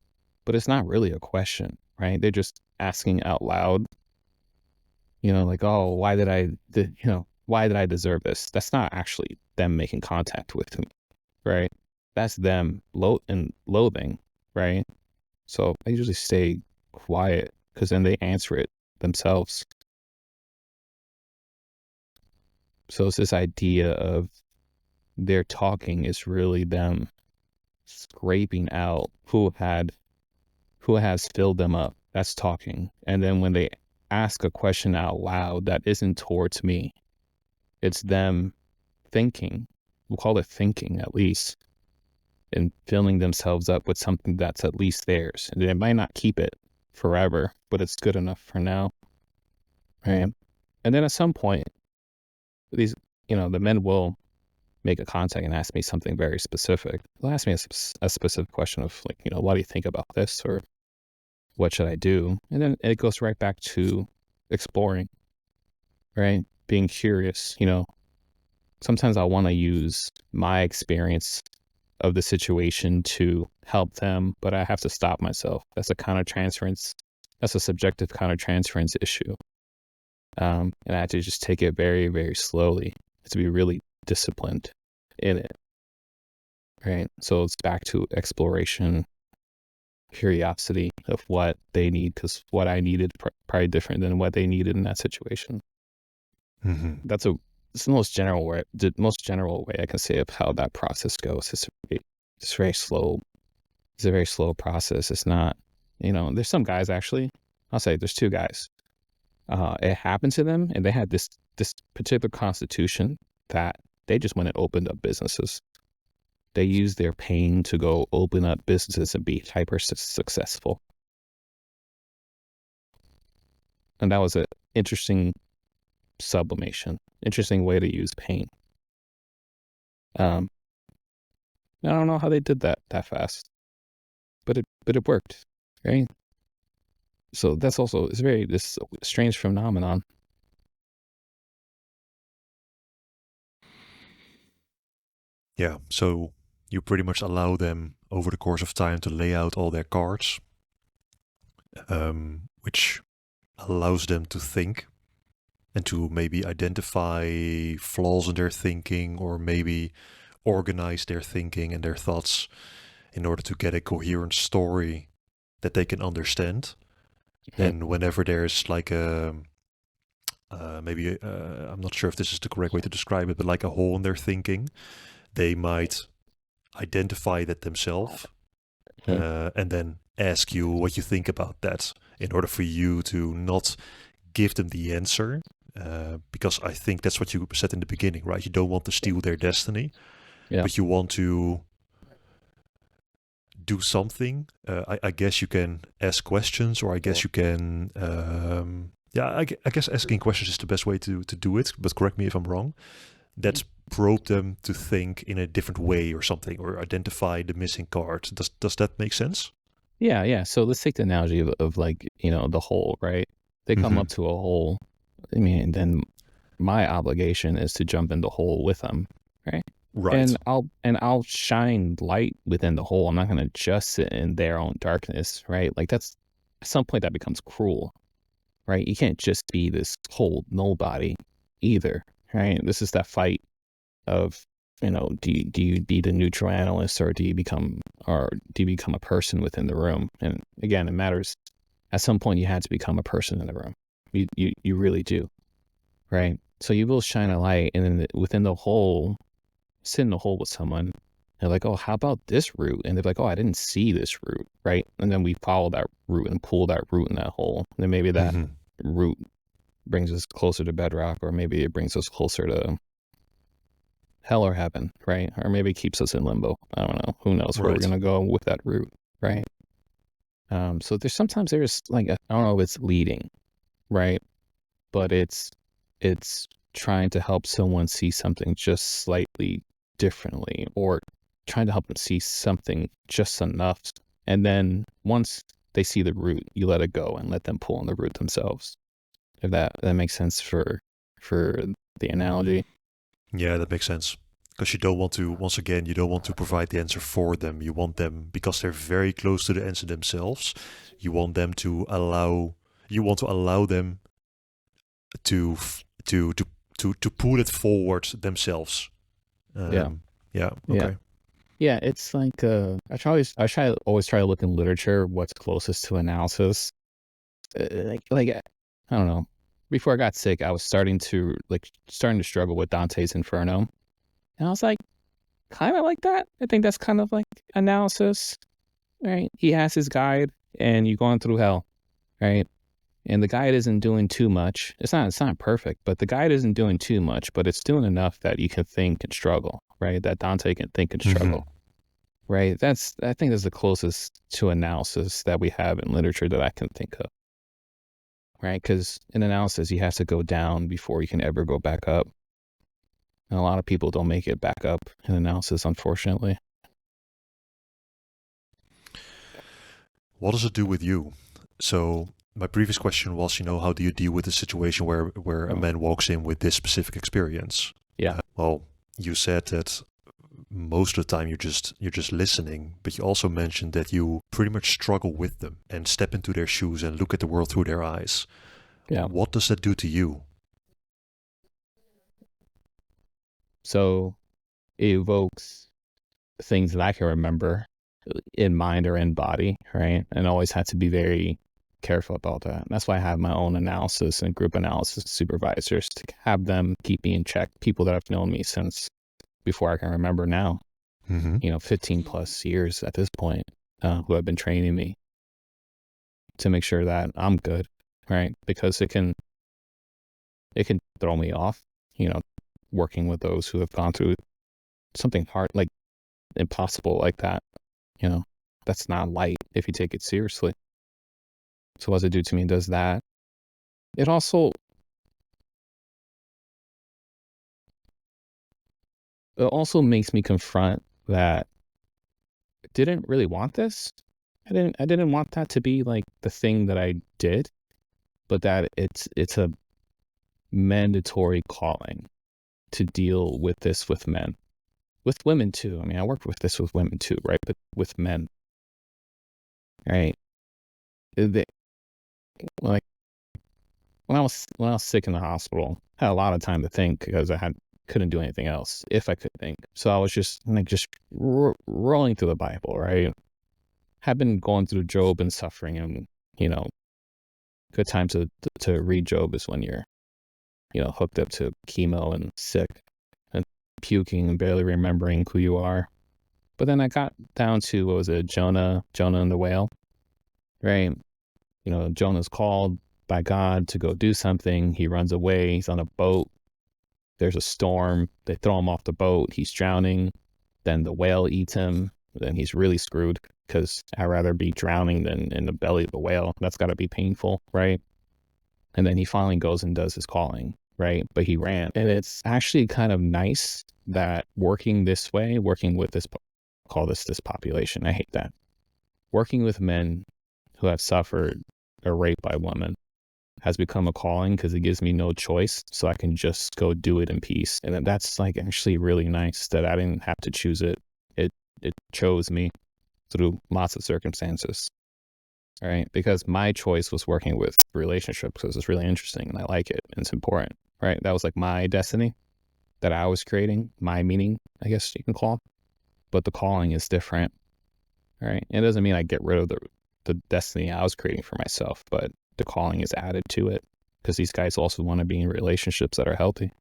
but it's not really a question, right? They're just asking out loud, like, oh, why did I deserve this? That's not actually them making contact with me, right? That's them loathing, right? So I usually stay quiet, because then they answer it themselves. So it's this idea of their talking is really them scraping out who has filled them up. That's talking. And then when they ask a question out loud that isn't towards me, it's them thinking. We'll call it thinking, at least, and filling themselves up with something that's at least theirs. And they might not keep it forever, but it's good enough for now, right? And then at some point, the men will make a contact and ask me something very specific. They'll ask me a specific question of, like, what do you think about this, or what should I do? And then it goes right back to exploring, right? Being curious. Sometimes I want to use my experience of the situation to help them, but I have to stop myself. That's a subjective countertransference issue. And I have to just take it very, very slowly. To be really disciplined in it. right? So it's back to exploration, curiosity of what they need, because what I needed probably different than what they needed in that situation. Mm-hmm. It's the most general way I can say of how that process goes. It's very slow. It's a very slow process. It's not, there's some guys actually, I'll say there's two guys. It happened to them and they had this particular constitution that they just went and opened up businesses. They used their pain to go open up businesses and be hyper successful. And that was an interesting sublimation, interesting way to use pain. I don't know how they did that fast, but it worked, right? So that's also, it's this strange phenomenon. Yeah, so you pretty much allow them over the course of time to lay out all their cards, which allows them to think and to maybe identify flaws in their thinking or maybe organize their thinking and their thoughts in order to get a coherent story that they can understand. Mm-hmm. And whenever there's like I'm not sure if this is the correct way to describe it, but like a hole in their thinking, they might identify that themselves and then ask you what you think about that in order for you to not give them the answer. Because I think that's what you said in the beginning, right? You don't want to steal their destiny, but you want to do something. I guess you can ask questions, or I guess you can. I guess asking questions is the best way to do it. But correct me if I'm wrong. That's probe them to think in a different way or something, or identify the missing card. Does that make sense? Yeah. So let's take the analogy of like, the hole, right? They come up to a hole. I mean, then my obligation is to jump in the hole with them, right? Right. And I'll shine light within the hole. I'm not going to just sit in their own darkness, right? Like that's at some point that becomes cruel, right? You can't just be this cold nobody either, right? This is that fight of, do you be the neutral analyst or do you become a person within the room? And again, it matters. At some point, you had to become a person in the room. You really do, right? So you will shine a light, and then within the hole, sit in the hole with someone. They're like, oh, how about this route? And they're like, oh, I didn't see this route, right? And then we follow that route and pull that route in that hole. And then maybe that route brings us closer to bedrock, or maybe it brings us closer to hell or heaven, right? Or maybe it keeps us in limbo. I don't know. Who knows where we're going to go with that route, right? So there's like, I don't know if it's leading, right? But it's trying to help someone see something just slightly differently, or trying to help them see something just enough. And then once they see the route, you let it go and let them pull on the route themselves. If that makes sense for the analogy. Yeah, that makes sense. Because you don't want to provide the answer for them. You want them, because they're very close to the answer themselves, you want them to allow them to pull it forward themselves. Yeah. Okay. Yeah, it's like I always try to look in literature what's closest to analysis. Like I don't know. Before I got sick, I was starting to struggle with Dante's Inferno, and I was like, kind of like that. I think that's kind of like analysis, right? He has his guide, and you're going through hell, right? And the guide isn't doing too much. It's not perfect, but the guide isn't doing too much, but it's doing enough that you can think and struggle, right? That Dante can think and struggle, right? I think that's the closest to analysis that we have in literature that I can think of, right? Because in analysis, you have to go down before you can ever go back up. And a lot of people don't make it back up in analysis, unfortunately. What does it do with you? So my previous question was, how do you deal with a situation where a man walks in with this specific experience? Yeah. Well, you said that most of the time you're just listening, but you also mentioned that you pretty much struggle with them and step into their shoes and look at the world through their eyes. Yeah. What does that do to you? So it evokes things that I can remember in mind or in body, right? And always had to be very careful about that. And that's why I have my own analysis and group analysis supervisors to have them keep me in check. People that have known me since before I can remember now, 15 plus years at this point, who have been training me to make sure that I'm good, right? Because it can throw me off, working with those who have gone through something hard, like impossible like that, that's not light if you take it seriously. So what does it do to me? It does that. It also makes me confront that I didn't really want this. I didn't want that to be like the thing that I did, but that it's a mandatory calling to deal with this with men. With women too. I mean, I worked with this with women too, right? But with men, right? Like when I was sick in the hospital, I had a lot of time to think because I couldn't do anything else if I could think. So I was just rolling through the Bible, right? Had been going through Job and suffering, and good time to read Job is when you're hooked up to chemo and sick and puking and barely remembering who you are. But then I got down to, what was it, Jonah and the whale, right? Jonah's called by God to go do something. He runs away. He's on a boat. There's a storm. They throw him off the boat. He's drowning. Then the whale eats him. Then he's really screwed because I'd rather be drowning than in the belly of a whale. That's got to be painful, right? And then he finally goes and does his calling, right? But he ran. And it's actually kind of nice that working this way, working with this, call this population. I hate that. Working with men who have suffered a rape by women has become a calling because it gives me no choice. So I can just go do it in peace. And that's like actually really nice that I didn't have to choose it. It chose me through lots of circumstances. All right. Because my choice was working with relationships because it's really interesting and I like it and it's important. Right. That was like my destiny that I was creating, my meaning, I guess you can call it. But the calling is different. All right. It doesn't mean I get rid of the destiny I was creating for myself, but the calling is added to it because these guys also want to be in relationships that are healthy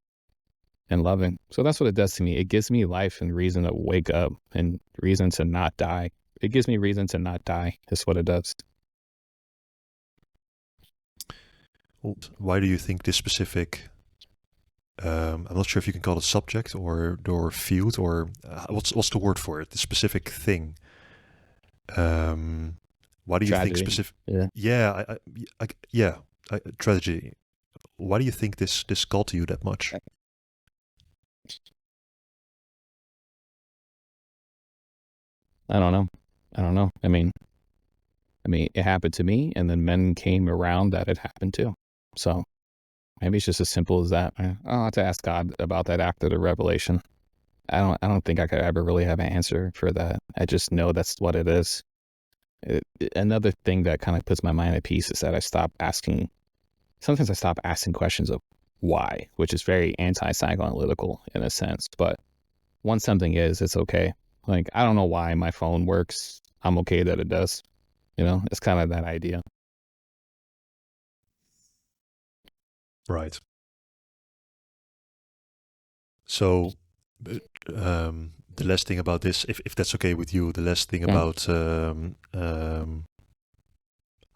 and loving. So that's what it does to me. It gives me life and reason to wake up and reason to not die. It gives me reason to not die. Is what it does. Why do you think this specific, I'm not sure if you can call it subject or field or what's the word for it? The specific thing. Why do you Tragedy. think specific? Yeah. Tragedy. Why do you think this got to you that much? I don't know. I mean, it happened to me, and then men came around that it happened to. So maybe it's just as simple as that. I'll have to ask God about that after the revelation. I don't think I could ever really have an answer for that. I just know that's what it is. Another thing that kind of puts my mind at peace is that sometimes I stop asking questions of why, which is very anti-psychoanalytical in a sense. But once something is, it's okay. Like, I don't know why my phone works. I'm okay that it does. It's kind of that idea. Right. So, the last thing about this, if that's okay with you, the last thing about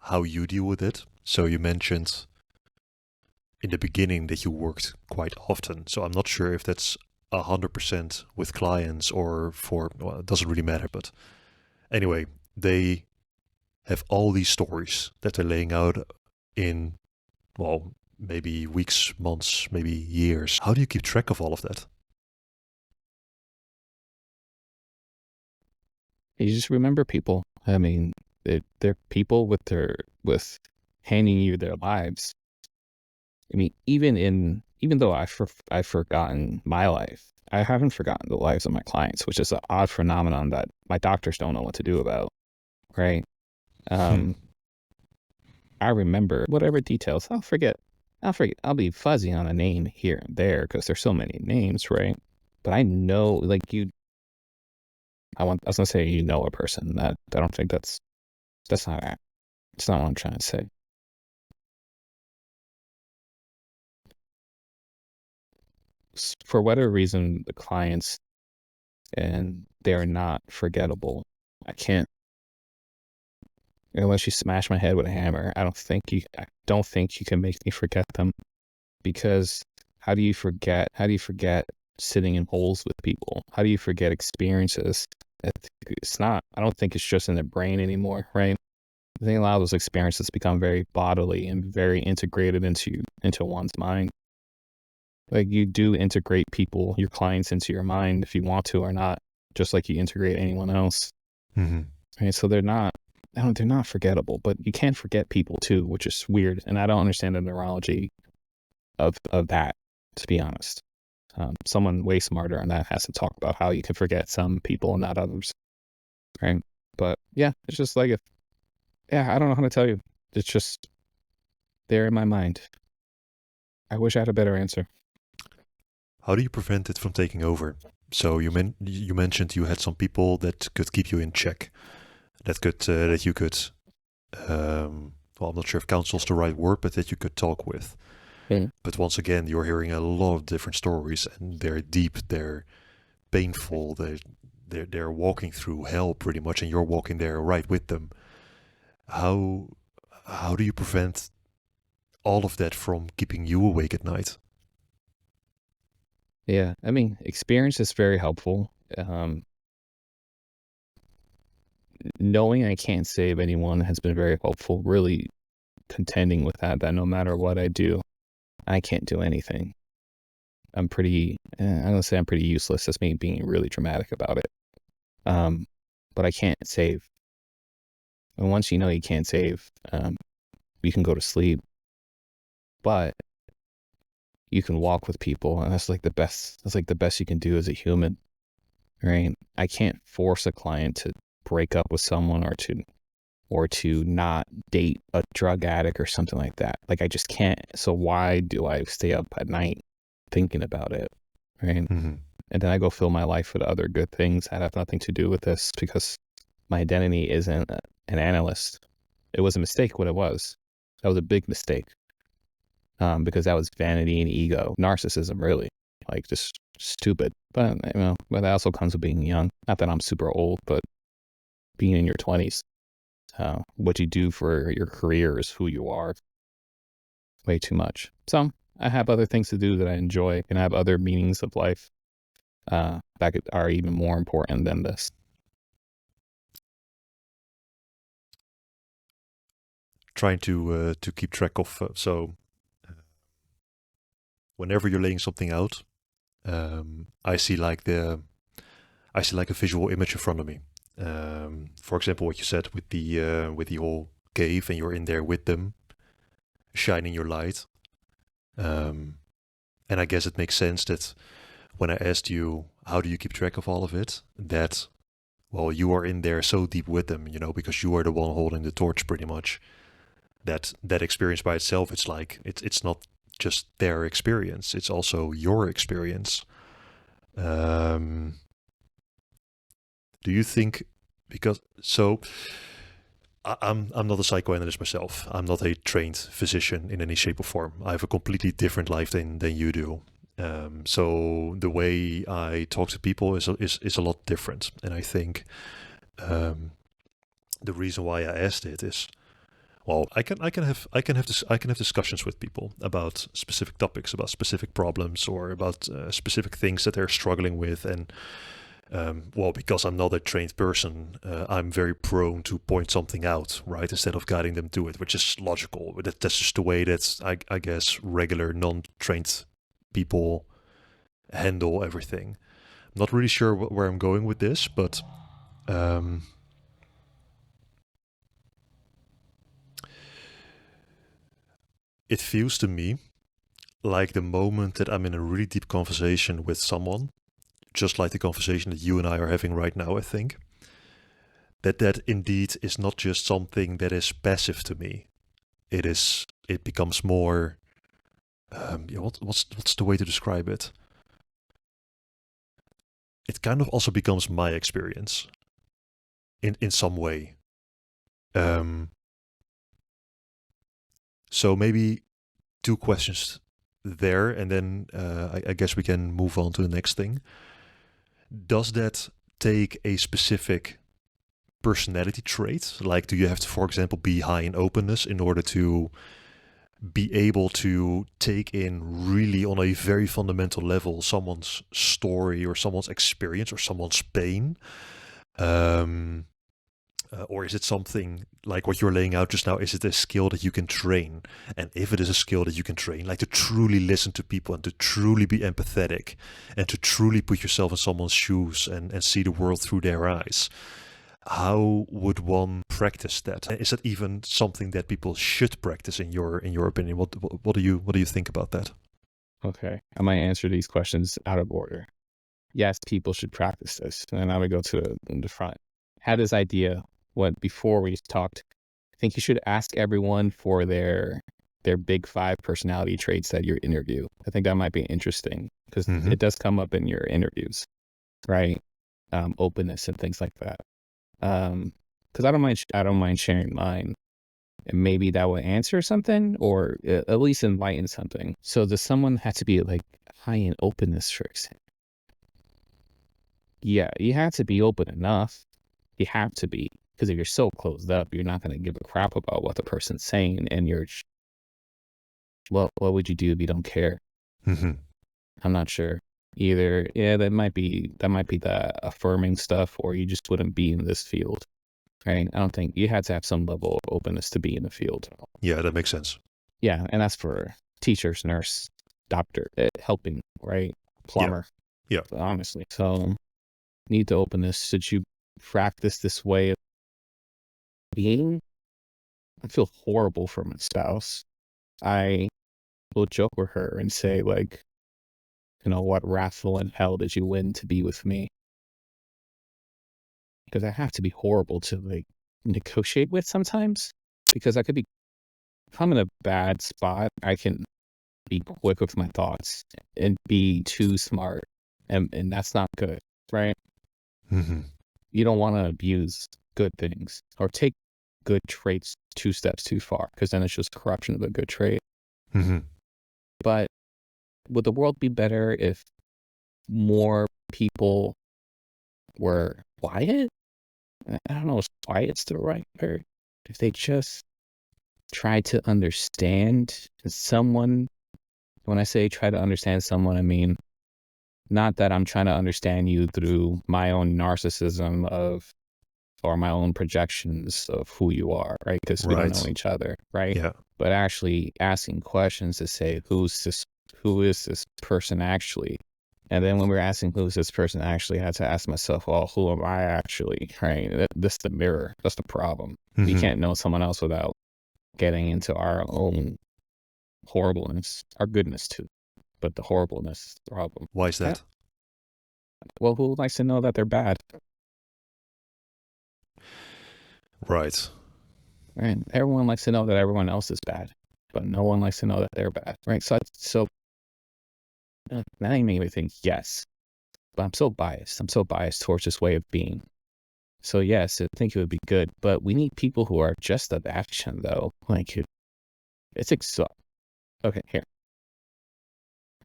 how you deal with it. So you mentioned in the beginning that you worked quite often. So I'm not sure if that's 100% with clients or well, it doesn't really matter. But anyway, they have all these stories that they're laying out in, well, maybe weeks, months, maybe years. How do you keep track of all of that? You just remember people. I mean, they're people with handing you their lives. I mean, even though I've forgotten my life, I haven't forgotten the lives of my clients, which is an odd phenomenon that my doctors don't know what to do about, right? I remember whatever details. I'll forget. I'll be fuzzy on a name here and there because there's so many names, right? But I know, like, I was gonna say you know a person. That I don't think that's not it. It's not what I'm trying to say. For whatever reason, the clients and they're not forgettable. I can't unless you smash my head with a hammer. I don't think you can make me forget them, because how do you forget? How do you forget sitting in holes with people? How do you forget experiences? It's not. I don't think it's just in the brain anymore, right? I think a lot of those experiences become very bodily and very integrated into one's mind. Like, you do integrate people, your clients, into your mind if you want to or not, just like you integrate anyone else. Mm-hmm. Right? So they're not forgettable, but you can forget people too, which is weird. And I don't understand the neurology of that, to be honest. Someone way smarter on that has to talk about how you can forget some people and not others. Right? But yeah, it's just like I don't know how to tell you. It's just there in my mind. I wish I had a better answer. How do you prevent it from taking over? So you mentioned you had some people that could keep you in check, that you could, well, I'm not sure if counsel's the right word, but that you could talk with. Mm. But once again, you're hearing a lot of different stories, and they're deep, they're painful, they're walking through hell pretty much, and you're walking there right with them. How do you prevent all of that from keeping you awake at night? Yeah, I mean, experience is very helpful. Knowing I can't save anyone has been very helpful. Really contending with that no matter what I do, I can't do anything. I'm pretty, I'm gonna say I'm pretty useless. That's me being really dramatic about it. But I can't save. And once you know you can't save, you can go to sleep. But you can walk with people, and that's like the best. That's like the best you can do as a human, right? I can't force a client to break up with someone or to not date a drug addict or something like that. Like, I just can't. So why do I stay up at night thinking about it, right? Mm-hmm. And then I go fill my life with other good things that have nothing to do with this, because my identity isn't an analyst. It was a mistake when it was. That was a big mistake. Because that was vanity and ego, narcissism, really, like, just stupid. But but that also comes with being young. Not that I'm super old, but being in your 20s, what you do for your career is who you are. Way too much. So I have other things to do that I enjoy, and I have other meanings of life that are even more important than this. Trying to keep track of whenever you're laying something out, I see like a visual image in front of me. For example, what you said with the whole cave, and you're in there with them, shining your light. And I guess it makes sense that when I asked you how do you keep track of all of it, that, well, you are in there so deep with them, because you are the one holding the torch pretty much. That experience by itself, it's like it's not just their experience, it's also your experience. Do you think, because so I'm not a psychoanalyst myself. I'm not a trained physician in any shape or form. I have a completely different life than you do. So the way I talk to people is a lot different, and I think the reason why I asked it is, well, I can have discussions with people about specific topics, about specific problems, or about specific things that they're struggling with, and well, because I'm not a trained person, I'm very prone to point something out, right, instead of guiding them to it, which is logical. But that's just the way that I guess regular non-trained people handle everything. I'm not really sure where I'm going with this, but it feels to me like the moment that I'm in a really deep conversation with someone, just like the conversation that you and I are having right now, I think, that indeed is not just something that is passive to me. It becomes more, what's the way to describe it? it kind of also becomes my experience in some way. So maybe 2 questions there, and then I guess we can move on to the next thing. Does that take a specific personality trait? Like, do you have to, for example, be high in openness in order to be able to take in really on a very fundamental level someone's story or someone's experience or someone's pain? Or is it something like what you're laying out just now? Is it a skill that you can train? And if it is a skill that you can train, like to truly listen to people and to truly be empathetic and to truly put yourself in someone's shoes and see the world through their eyes, how would one practice that? Is that even something that people should practice in your opinion? What do you think about that? Okay, I might answer these questions out of order. Yes, people should practice this, and then I would go to the front. Had this idea before we talked. I think you should ask everyone for their big 5 personality traits that you interview. I think that might be interesting because it does come up in your interviews, right? Openness and things like that. Because I don't mind sharing mine, and maybe that will answer something or at least enlighten something. So does someone have to be like high in openness, for example? Yeah, you have to be open enough. You have to be, because if you're so closed up, you're not going to give a crap about what the person's saying, and what would you do if you don't care? I'm not sure. Either, yeah, that might be the affirming stuff, or you just wouldn't be in this field, right? I don't think you had to have some level of openness to be in the field. Yeah, that makes sense. Yeah, and that's for teachers, nurse, doctor, helping, right? Plumber. Yeah. Honestly, so need the openness. Should you practice this way of being? I feel horrible for my spouse. I will joke with her and say, like, what raffle in hell did you win to be with me? Because I have to be horrible to like negotiate with sometimes, because if I'm in a bad spot, I can be quick with my thoughts and be too smart, and that's not good, right? You don't want to abuse good things or take good traits 2 steps too far, because then it's just corruption of a good trait. But would the world be better if more people were quiet? I don't know if quiet's the right word. If they just try to understand someone. When I say try to understand someone, I mean not that I'm trying to understand you through my own narcissism or my own projections of who you are, right? Because we don't know each other, right? Yeah. But actually asking questions to say, who is this person actually? And then when we're asking who's this person actually, I had to ask myself, well, who am I actually, right? That's the mirror. That's the problem. We can't know someone else without getting into our own horribleness, our goodness too. But the horribleness is the problem. Why is that? Well, who likes to know that they're bad? Right. Right. Everyone likes to know that everyone else is bad, but no one likes to know that they're bad, right? So now you make me think, yes, but I'm so biased. I'm so biased towards this way of being. So yes, I think it would be good, but we need people who are just of action, though. Like, it's exhausting. Okay, here.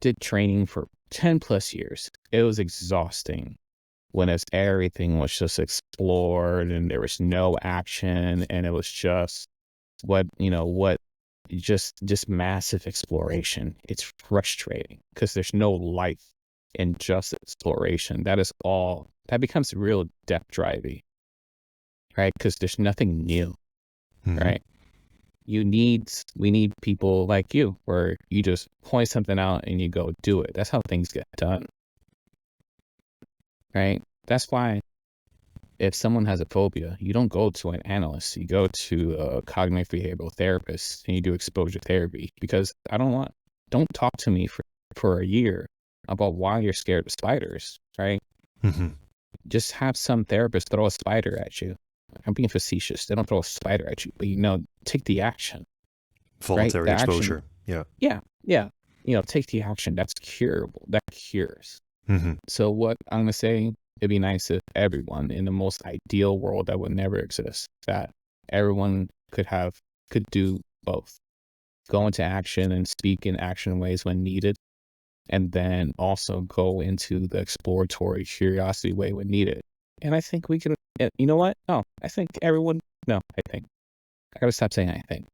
Did training for 10 plus years. It was exhausting when everything was just explored and there was no action, and it was just just massive exploration. It's frustrating because there's no life in just exploration. That becomes real depth driving, right? Because there's nothing new, right? We need people like you, where you just point something out and you go do it. That's how things get done, right? That's why if someone has a phobia, you don't go to an analyst. You go to a cognitive behavioral therapist and you do exposure therapy, because don't talk to me for a year about why you're scared of spiders, right? Just have some therapist throw a spider at you. I'm being facetious. They don't throw a spider at you, but take the action. Voluntary right? exposure. Yeah. Take the action. That's curable. That cures. Mm-hmm. So what I'm going to say, it'd be nice if everyone in the most ideal world that would never exist, that everyone could do both, go into action and speak in action ways when needed, and then also go into the exploratory curiosity way when needed. And I think we can, you know what? No, I think everyone, no, I think. I gotta stop saying I think.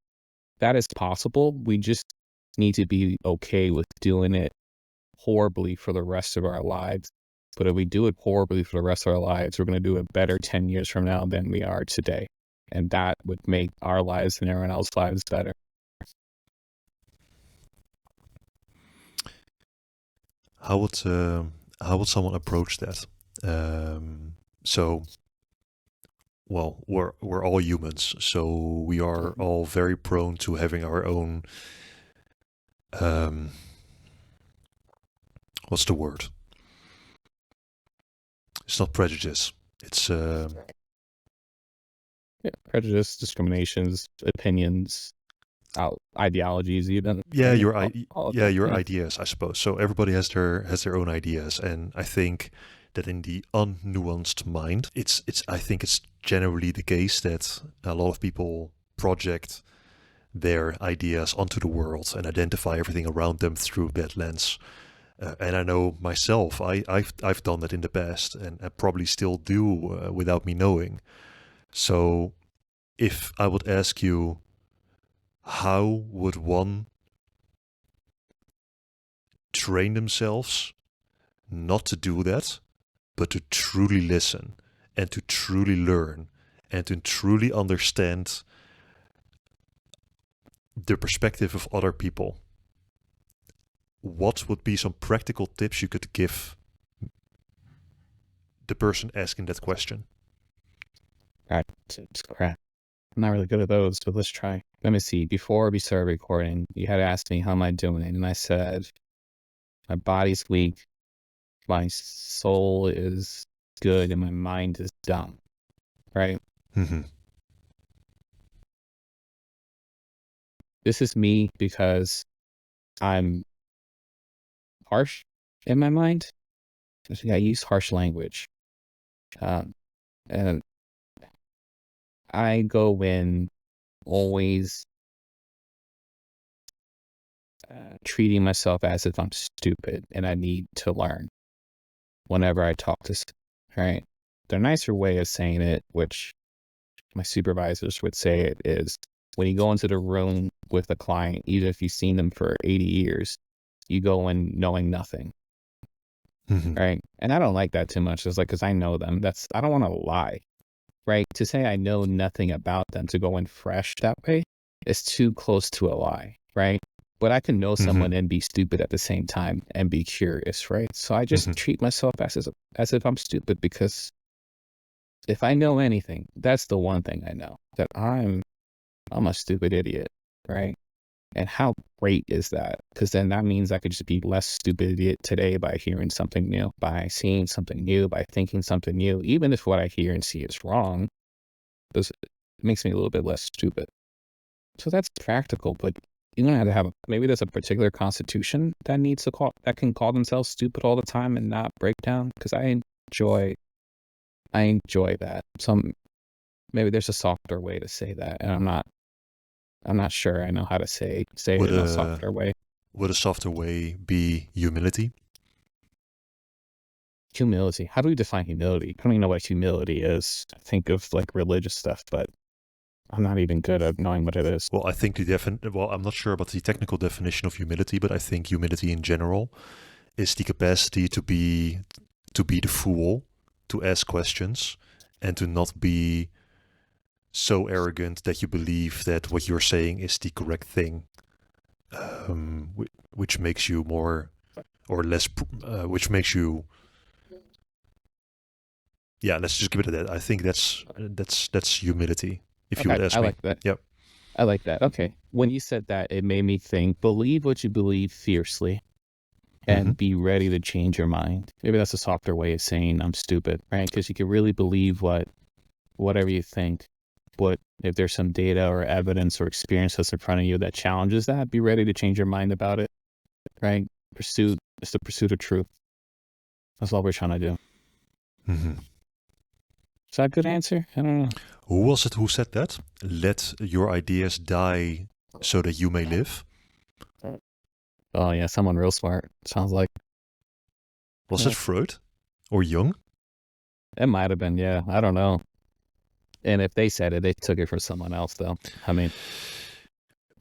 That is possible. We just need to be okay with doing it horribly for the rest of our lives. But if we do it horribly for the rest of our lives, we're going to do it better 10 years from now than we are today. And that would make our lives and everyone else's lives better. How would someone approach that? So, well, we're all humans, so we are all very prone to having our own. What's the word? It's not prejudice. It's Prejudice, discriminations, opinions, ideologies, even. yeah, Right? your Yeah. ideas, I suppose. So everybody has their own ideas, and I think that in the unnuanced mind, it's I think it's generally the case that a lot of people project their ideas onto the world and identify everything around them through that lens. And I know myself, I've done that in the past, and I probably still do without me knowing. So, if I would ask you, how would one train themselves not to do that, but to truly listen and to truly learn and to truly understand the perspective of other people? What would be some practical tips you could give the person asking that question? God, it's crap. I'm not really good at those, but let's try. Let me see. Before we started recording, you had asked me, how am I doing? And I said, my body's weak, my soul is good, and my mind is dumb. Right? Mm-hmm. This is me because I'm harsh in my mind. I think I use harsh language. And I go in always treating myself as if I'm stupid and I need to learn whenever I talk to, right? The nicer way of saying it, which my supervisors would say it, is when you go into the room with a client, even if you've seen them for 80 years, you go in knowing nothing, Mm-hmm. right? And I don't like that too much. It's like, because I know them. I don't want to lie, right? To say I know nothing about them, to go in fresh that way, is too close to a lie, right? But I can know someone Mm-hmm. and be stupid at the same time and be curious, right? So I just Mm-hmm. treat myself as if I'm stupid, because if I know anything, that's the one thing I know, that I'm a stupid idiot, right? And how great is that? Because then that means I could just be less stupid idiot today by hearing something new, by seeing something new, by thinking something new. Even if what I hear and see is wrong, it makes me a little bit less stupid. So that's practical, but you don't have to have maybe there's a particular constitution that can call themselves stupid all the time and not break down. Because I enjoy that. Maybe there's a softer way to say that, and I'm not sure I know how to say it Would in a a softer way. would a softer way be humility? Humility. How do we define humility? I don't even know what humility is. I think of like religious stuff, but I'm not even good at knowing what it is. Well, I think I'm not sure about the technical definition of humility, but I think humility in general is the capacity to be the fool, to ask questions, and to not be so arrogant that you believe that what you're saying is the correct thing, which makes you more or less, which makes you. Yeah, let's just give it at that. I think that's humility. If you would Okay, ask I me. like that. Yep. I like that. Okay. When you said that, it made me think, believe what you believe fiercely Mm-hmm. and be ready to change your mind. Maybe that's a softer way of saying I'm stupid, right? Because you can really believe whatever you think. But if there's some data or evidence or experience that's in front of you that challenges that, be ready to change your mind about it, right? It's the pursuit of truth. That's all we're trying to do. Mm-hmm. Is that a good answer? I don't know. Who was it who said that? Let your ideas die so that you may live. Oh yeah, someone real smart. Sounds like. Was it Freud or Jung? It might have been, yeah. I don't know. And if they said it, they took it from someone else, though. I mean,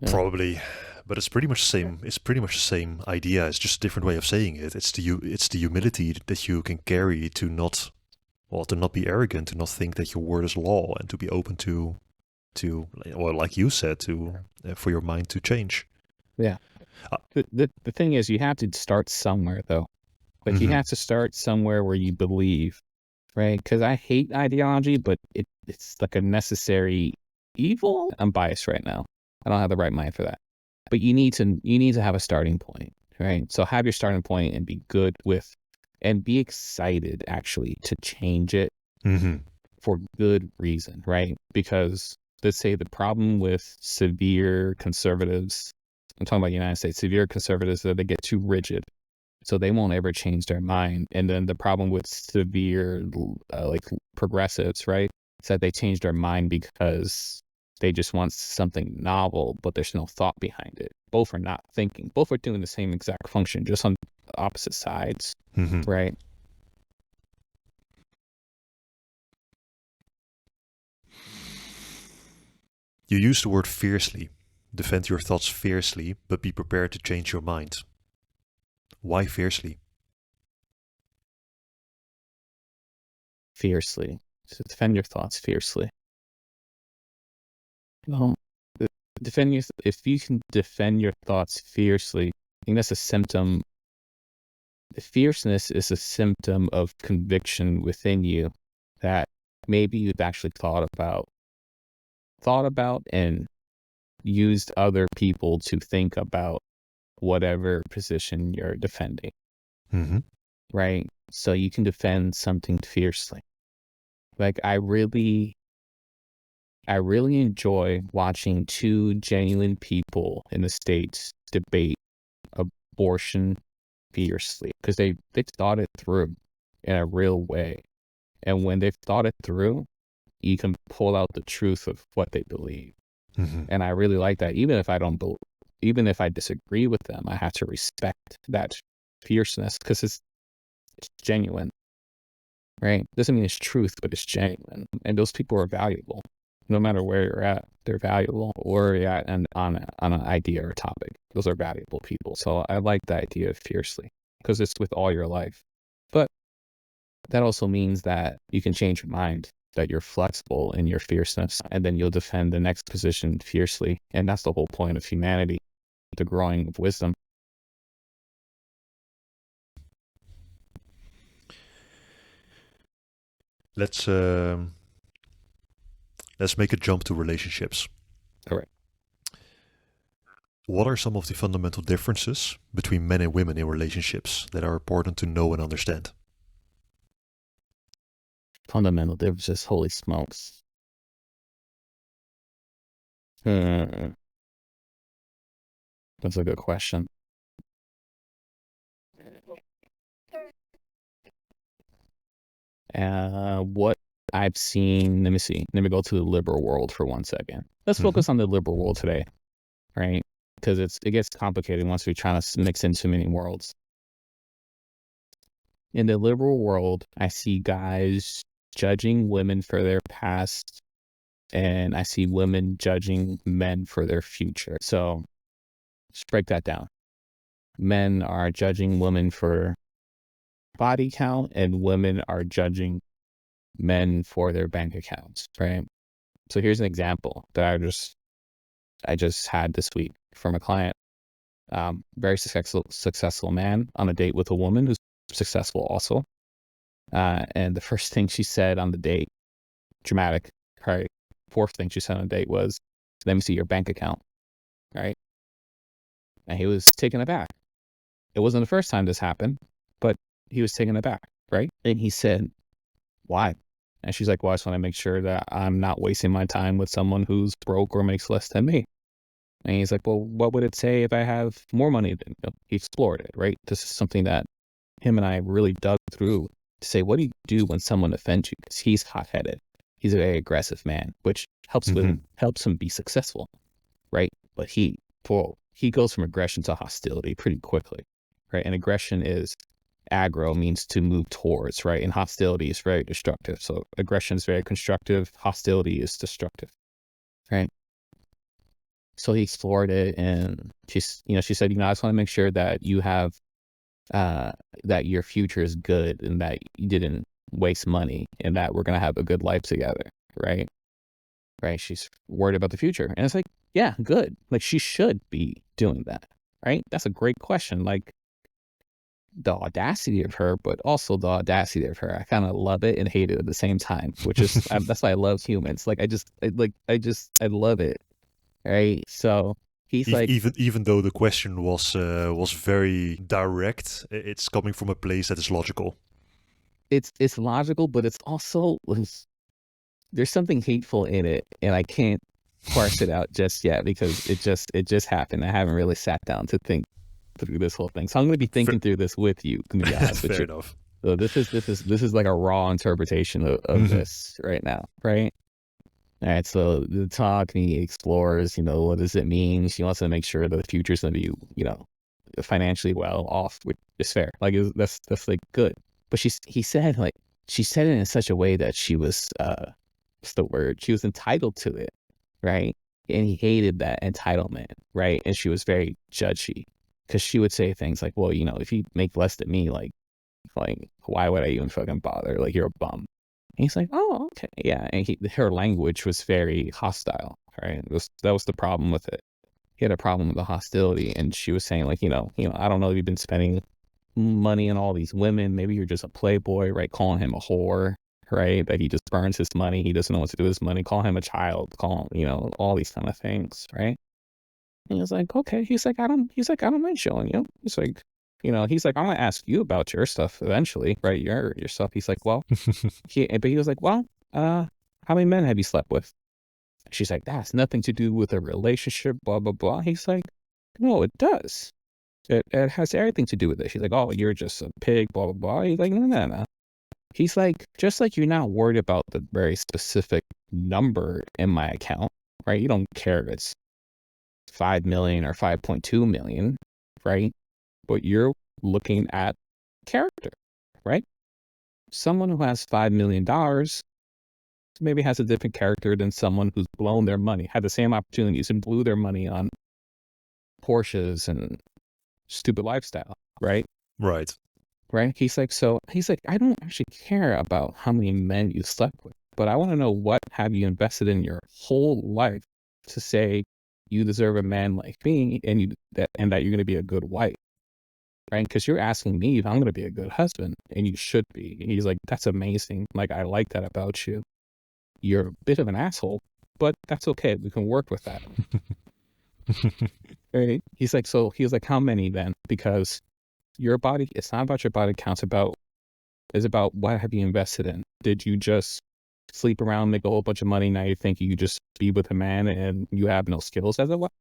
probably, but it's pretty much the same. It's pretty much the same idea. It's just a different way of saying it. It's the humility that you can carry to not be arrogant, to not think that your word is law, and to be open to well, like you said, to for your mind to change. Yeah. The thing is, you have to start somewhere, though. Like you have to start somewhere where you believe, right? Because I hate ideology, but it's like a necessary evil. I'm biased right now. I don't have the right mind for that. But you need to have a starting point, right? So have your starting point and be good with, and be excited actually to change it for good reason, right? Because let's say the problem with severe conservatives, I'm talking about the United States, severe conservatives, that they get too rigid. So they won't ever change their mind. And then the problem with severe, like progressives, right, is that they change their mind because they just want something novel, but there's no thought behind it. Both are not thinking. Both are doing the same exact function, just on opposite sides, right? You use the word fiercely. Defend your thoughts fiercely, but be prepared to change your mind. Why fiercely? Fiercely. So defend your thoughts fiercely. Well, if you can defend your thoughts fiercely, I think that's a symptom. The fierceness is a symptom of conviction within you that maybe you've actually thought about and used other people to think about whatever position you're defending. Right? So you can defend something fiercely. Like I really enjoy watching two genuine people in the States debate abortion fiercely, because they've thought it through in a real way. And when they've thought it through, you can pull out the truth of what they believe. And I really like that. Even if I disagree with them, I have to respect that fierceness because it's genuine, right? Doesn't mean it's truth, but it's genuine. And those people are valuable. No matter where you're at, they're valuable. Or you're at on an idea or topic. Those are valuable people. So I like the idea of fiercely because it's with all your life. But that also means that you can change your mind, that you're flexible in your fierceness, and then you'll defend the next position fiercely. And that's the whole point of humanity, the growing of wisdom. Let's make a jump to relationships. Correct. What are some of the fundamental differences between men and women in relationships that are important to know and understand? Fundamental differences, holy smokes. That's a good question. What I've seen, let me see. Let me go to the liberal world for 1 second. Let's focus on the liberal world today, right? Because it gets complicated once we try to mix in too many worlds. In the liberal world, I see guys judging women for their past, and I see women judging men for their future. So let's break that down. Men are judging women for body count, and women are judging men for their bank accounts, right? So here's an example that I just had this week from a client. Very successful man on a date with a woman who's successful also. And the first thing she said on the date, dramatic, right? Fourth thing she said on the date was, "Let me see your bank account," right? And he was taken aback. It wasn't the first time this happened, but he was taken aback, right? And he said, "Why?" And she's like, "Well, I just want to make sure that I'm not wasting my time with someone who's broke or makes less than me." And he's like, "Well, what would it say if I have more money than you?" He explored it, right? This is something that him and I really dug through to say, what do you do when someone offends you? Because he's hot-headed. He's a very aggressive man, which helps him be successful, right? But he goes from aggression to hostility pretty quickly, right? And aggression is aggro, means to move towards, right? And hostility is very destructive. So aggression is very constructive. Hostility is destructive, right? So he explored it, and she said, I just want to make sure that you have, that your future is good and that you didn't waste money and that we're going to have a good life together, right? Right. She's worried about the future. And it's like, yeah, good. Like, she should be doing that, right? That's a great question. Like, the audacity of her, but also the audacity of her. I kind of love it and hate it at the same time, which is, that's why I love humans. Like, I love it. Right. So he's like, even though the question was very direct, it's coming from a place that is logical. It's logical, but it's also, there's something hateful in it, and I can't parse it out just yet because it just happened. I haven't really sat down to think through this whole thing, so I'm going to be thinking through this with you. To be honest with Fair you. enough. So this is like a raw interpretation of this right now, right? All right. So the talk, and he explores, what does it mean? She wants to make sure that the future's going to be, financially well off, which is fair. Like, that's like good. But she said it in such a way that she was, what's the word? She was entitled to it, right? And he hated that entitlement, right? And she was very judgy because she would say things like, well, if you make less than me, like, why would I even fucking bother? Like, you're a bum. And he's like, oh, okay, yeah. And her language was very hostile, right? That was the problem with it. He had a problem with the hostility, and she was saying, like, I don't know if you've been spending money on all these women. Maybe you're just a playboy, right? Calling him a whore, right? That he just burns his money. He doesn't know what to do with his money. Call him a child. Call him, all these kind of things, right? And he was like, okay. He's like, I don't mind showing you. He's like, he's like, I'm gonna ask you about your stuff eventually, right? Your stuff. He's like, well, but he was like, well, how many men have you slept with? She's like, that's nothing to do with a relationship, blah, blah, blah. He's like, no, it does. It has everything to do with it. She's like, oh, you're just a pig, blah, blah, blah. He's like, no. He's like, just like you're not worried about the very specific number in my account, right? You don't care if it's 5 million or 5.2 million, right? But you're looking at character, right? Someone who has $5 million maybe has a different character than someone who's blown their money, had the same opportunities and blew their money on Porsches and stupid lifestyle, right? Right. Right. He's like, I don't actually care about how many men you slept with, but I want to know, what have you invested in your whole life to say you deserve a man like me, and that you're going to be a good wife, right? Because you're asking me if I'm going to be a good husband, and you should be. And he's like, that's amazing. Like, I like that about you. You're a bit of an asshole, but that's okay. We can work with that. Right? He's like, how many then? Because your body, it's not about your body count, it's about what have you invested in. Did you just sleep around, make a whole bunch of money, now you think you just be with a man and you have no skills as a wife?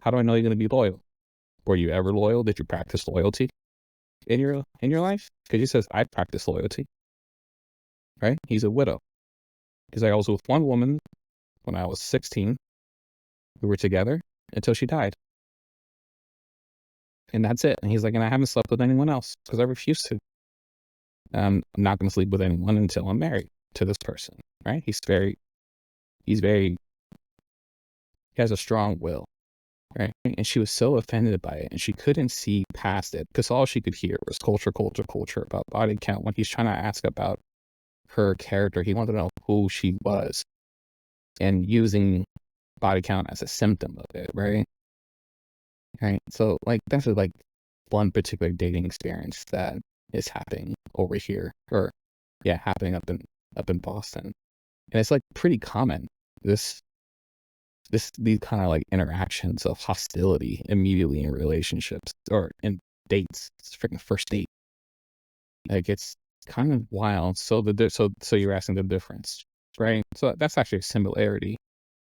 How do I know you're going to be loyal? Were you ever loyal? Did you practice loyalty in your life? Because he says, I practice loyalty, right? He's a widow. He's like, I was with one woman when I was 16. We were together until she died. And that's it. And he's like, and I haven't slept with anyone else because I refuse to. I'm not going to sleep with anyone until I'm married to this person, right? He has a strong will, right? And she was so offended by it, and she couldn't see past it because all she could hear was culture about body count. When he's trying to ask about her character, he wanted to know who she was, and using body count as a symptom of it, right? Right. So, like, that's like one particular dating experience that is happening over here, or happening up in Boston, and it's like pretty common. These kind of like interactions of hostility immediately in relationships or in dates. It's a freaking first date. Like, it's kind of wild. So so you're asking the difference, right? So that's actually a similarity.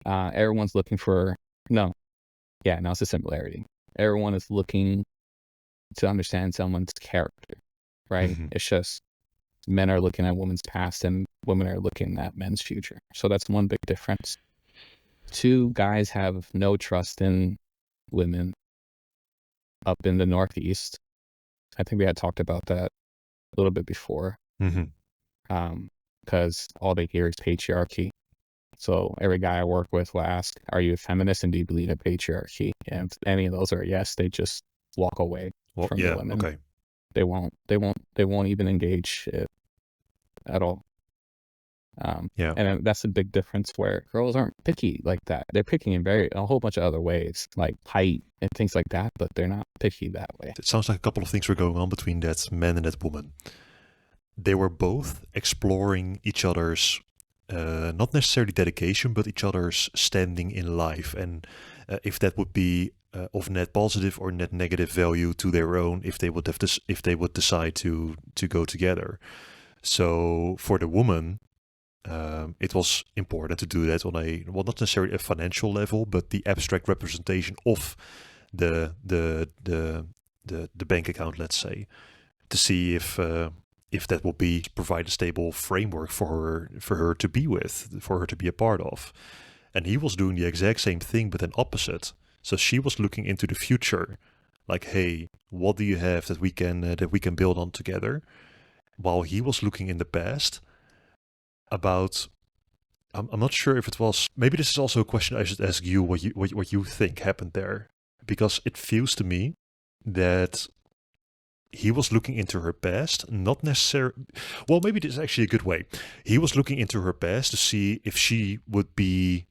Everyone's looking for it's a similarity. Everyone is looking to understand someone's character, right? Mhm. It's just men are looking at women's past and women are looking at men's future. So that's one big difference. Two, guys have no trust in women up in the Northeast. I think we had talked about that a little bit before, Mhm. because all they hear is patriarchy. So every guy I work with will ask, "Are you a feminist and do you believe in patriarchy?" And if any of those are yes, they just walk away Well, from the yeah, women. okay. They won't even engage it at all. Yeah. And that's a big difference where girls aren't picky like that. They're picking in a whole bunch of other ways, like height and things like that, but they're not picky that way. It sounds like a couple of things were going on between that man and that woman. They were both exploring each other's, not necessarily dedication, but each other's standing in life, and if that would be of net positive or net negative value to their own, if they would have this, if they would decide to go together. So for the woman, it was important to do that on a, well, not necessarily a financial level, but the abstract representation of the bank account, let's say, to see if that would be provide a stable framework for her to be with, for her to be a part of. And he was doing the exact same thing, but an opposite. So she was looking into the future, like, hey, what do you have that we can build on together? While he was looking in the past about, I'm not sure if it was, maybe this is also a question I should ask you, what you think happened there, because it feels to me that he was looking into her past, not necessarily, well, maybe this is actually a good way. He was looking into her past to see if she would be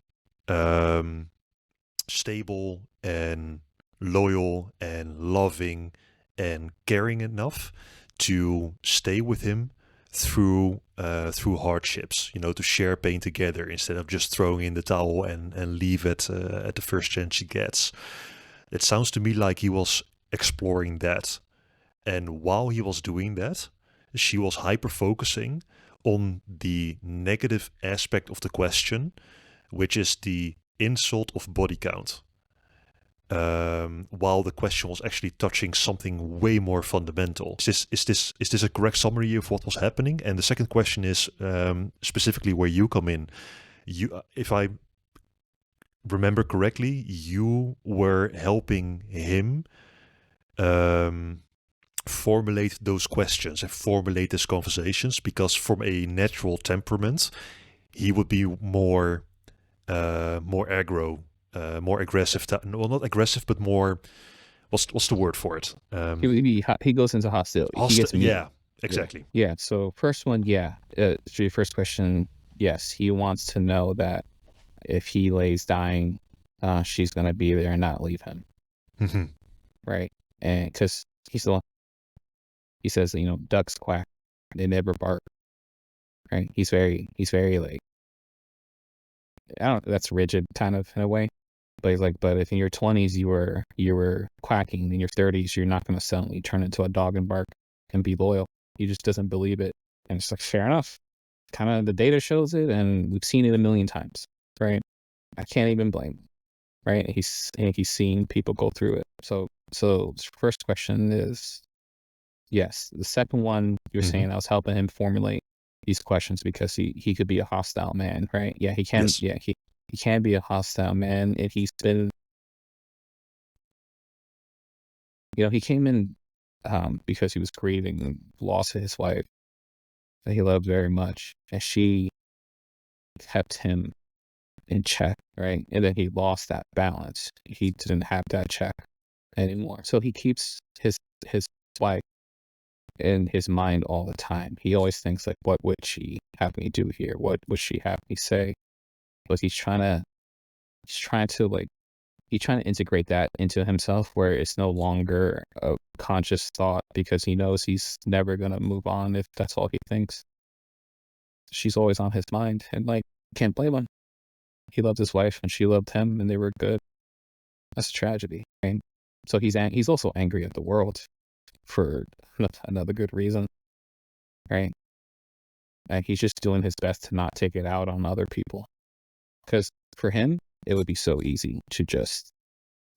stable and loyal and loving and caring enough to stay with him through hardships, to share pain together instead of just throwing in the towel and leave it at the first chance she gets. It sounds to me like he was exploring that. And while he was doing that, she was hyper focusing on the negative aspect of the question, which is the insult of body count. While the question was actually touching something way more fundamental. Is this a correct summary of what was happening? And the second question is specifically where you come in. If I remember correctly, you were helping him formulate those questions and formulate these conversations, because from a natural temperament, he would be more aggro, more aggressive. Well, not aggressive, but more. What's the word for it? He goes into hostility. He gets mean. Yeah, exactly. Yeah. So first one, yeah. To your first question, yes, he wants to know that if he lays dying, she's gonna be there and not leave him. Mm-hmm. Right. And because he says, ducks quack, they never bark. Right. He's very like, I don't know, that's rigid kind of in a way. But he's like, but if in your 20s you were quacking, in your 30s you're not going to suddenly turn into a dog and bark and be loyal. He just doesn't believe it, and it's like, fair enough. Kind of the data shows it, and we've seen it a million times, right? I can't even blame him, right? He's seen people go through it. So first question is yes. The second one, you're saying I was helping him formulate these questions because he could be a hostile man, right? Yeah, he can. Yes. Yeah, he can be a hostile man, and he's been, he came in because he was grieving the loss of his wife that he loved very much, and she kept him in check, right? And then he lost that balance. He didn't have that check anymore, so he keeps his wife in his mind all the time. He always thinks like, what would she have me do here? What would she have me say? But he's trying to integrate that into himself, where it's no longer a conscious thought, because he knows he's never going to move on if that's all he thinks. She's always on his mind, and like, can't blame him. He loved his wife and she loved him, and they were good. That's a tragedy, right? So he's also angry at the world for another good reason, right? And he's just doing his best to not take it out on other people, because for him it would be so easy to just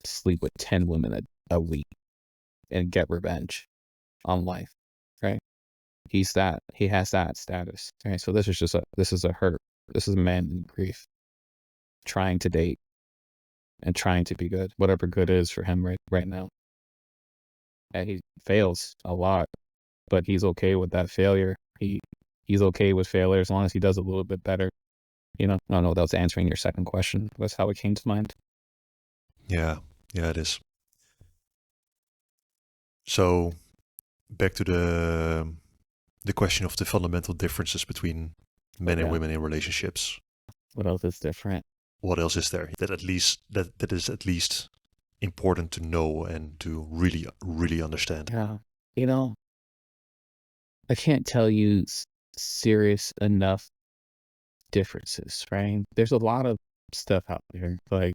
sleep with 10 women a week and get revenge on life, right? He has that status. Okay, so this is a hurt. This is a man in grief, trying to date and trying to be good, whatever good is for him right now. And he fails a lot, but he's okay with that failure. He's okay with failure as long as he does a little bit better. I don't know if that was answering your second question. That's how it came to mind. Yeah, it is. So back to the question of the fundamental differences between men and women in relationships. What else is different? What else is there that is at least important to know and to really understand? Yeah. I can't tell you serious enough differences, right? There's a lot of stuff out there. Like,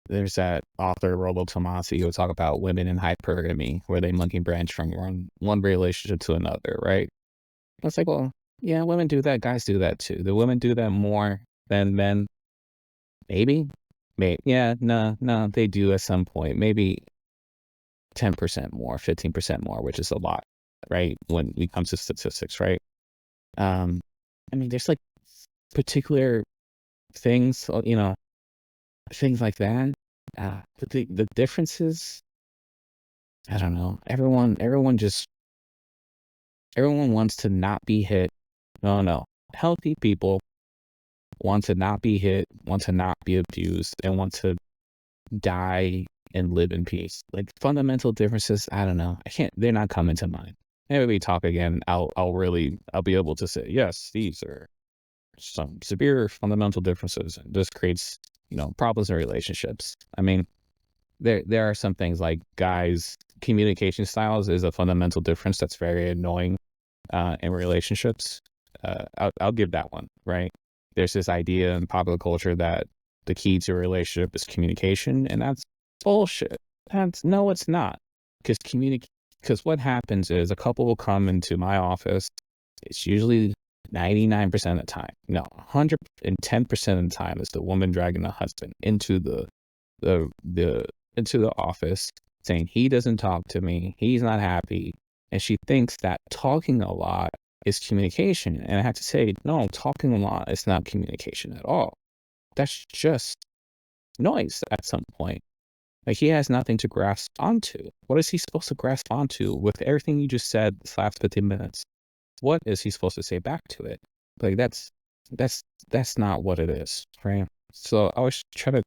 there's that author, Rollo Tomasi, who will talk about women in hypergamy, where they monkey branch from one relationship to another, right? It's like, well, yeah, women do that. Guys do that too. The women do that more than men. Maybe. Yeah, no, they do at some point. Maybe 10% more, 15% more, which is a lot, right? When it comes to statistics, right? There's like particular things, things like that. But the differences, I don't know. Everyone wants to not be hit. No. Healthy people want to not be hit, want to not be abused, and want to die and live in peace. Like, fundamental differences, I don't know. They're not coming to mind. Maybe we talk again, I'll be able to say, yes, these are some severe fundamental differences, and this creates, problems in relationships. There are some things like guys' communication styles is a fundamental difference that's very annoying in relationships. I'll give that one, right? There's this idea in popular culture that the key to a relationship is communication, and that's bullshit. No, it's not. Because what happens is a couple will come into my office. It's usually 99% of the time. No, 110% of the time is the woman dragging the husband into the office, saying he doesn't talk to me, he's not happy, and she thinks that talking a lot is communication. And I have to say, no, talking a lot is not communication at all. That's just noise at some point. Like, he has nothing to grasp onto. What is he supposed to grasp onto with everything you just said this last 15 minutes? What is he supposed to say back to it? Like, that's not what it is, right? So I always try to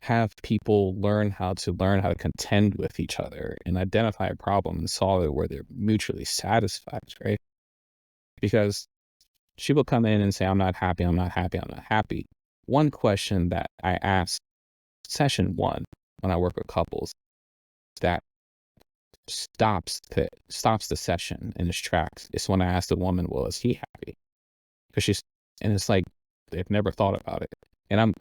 have people learn how to contend with each other and identify a problem and solve it where they're mutually satisfied, right? Because she will come in and say, I'm not happy. One question that I ask session one when I work with couples that stops the session in its tracks is when I ask the woman, well, is he happy? And it's like, they've never thought about it. And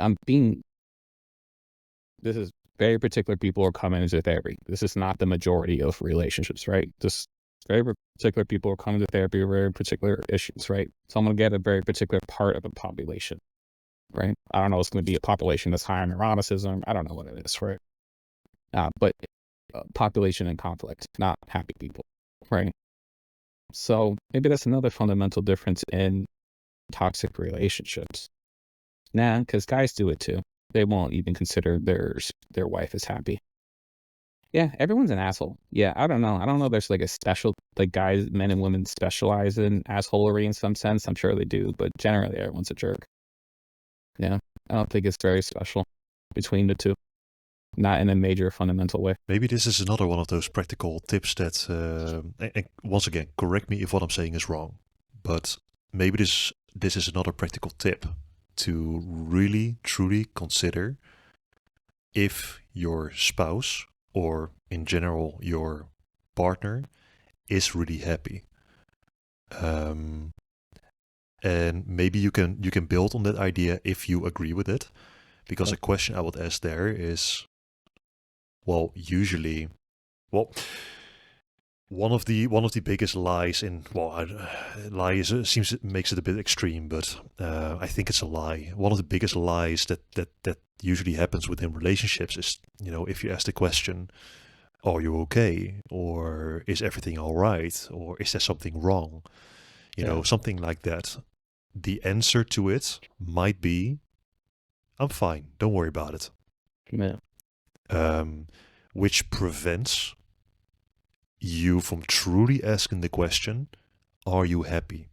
this is very particular people are coming into therapy. This is not the majority of relationships, right? This very particular people are coming to therapy for very particular issues, right? So I'm going to get a very particular part of the population, right? I don't know, it's going to be a population that's high on neuroticism. I don't know what it is, right? But population in conflict, not happy people, right? So maybe that's another fundamental difference in toxic relationships. Because guys do it too. They won't even consider their wife is happy. Yeah, everyone's an asshole. Yeah, I don't know. There's like a special, like, guys, men and women specialize in assholery in some sense. I'm sure they do, but generally everyone's a jerk. Yeah, I don't think it's very special between the two. Not in a major fundamental way. Maybe this is another one of those practical tips that, and once again, correct me if what I'm saying is wrong, but maybe this is another practical tip to really, truly consider if your spouse, or in general your partner, is really happy. And maybe you can build on that idea if you agree with it, because a question I would ask there is, one of the biggest lies in, makes it a bit extreme, but I think it's a lie. One of the biggest lies that usually happens within relationships is, if you ask the question, are you okay? Or is everything all right? Or is there something wrong? You know, Yeah. something like that. The answer to it might be, I'm fine, don't worry about it. Yeah. Um, which prevents you from truly asking the question, are you happy?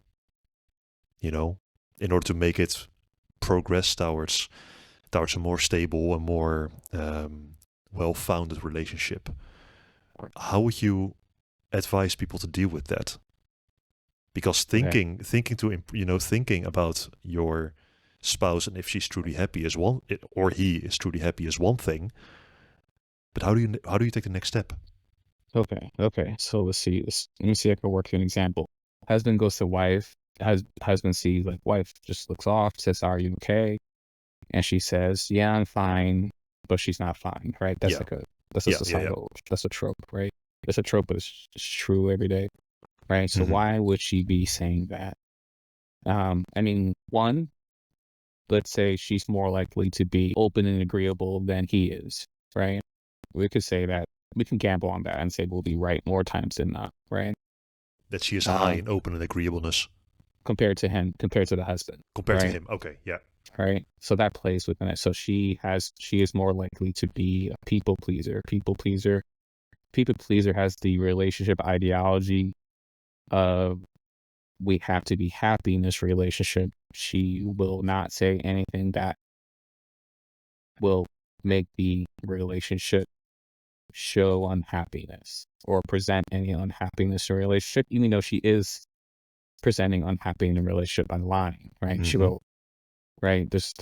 You know, in order to make it progress towards a more stable and more well-founded relationship. How would you advise people to deal with that? Because Okay. thinking about your spouse and if she's truly happy is one, or he is truly happy is one thing. But how do you take the next step? Okay. Okay. So let's see. Let me see if I can work through an example. Husband goes to wife. Husband sees like wife just looks off, says, "Are you okay?" And she says, "Yeah, I'm fine," but she's not fine, right? That's Yeah, like that's a yeah, yeah, yeah. societal, that's a trope, right? It's a trope, but it's true every day, right? So Hmm. why would she be saying that? I mean, one, let's say she's more likely to be open and agreeable than he is, right? We could say that, we can gamble on that and say we'll be right more times than not, right? That she is high Um, in open and agreeableness compared to him, compared to the husband, compared to right? him. Okay, yeah. Right. So that plays within it. So she is more likely to be a people pleaser. People pleaser has the relationship ideology of we have to be happy in this relationship. She will not say anything that will make the relationship show unhappiness or present any unhappiness in a relationship, even though she is presenting unhappy in a relationship by lying, right? She Hmm. will, right? There's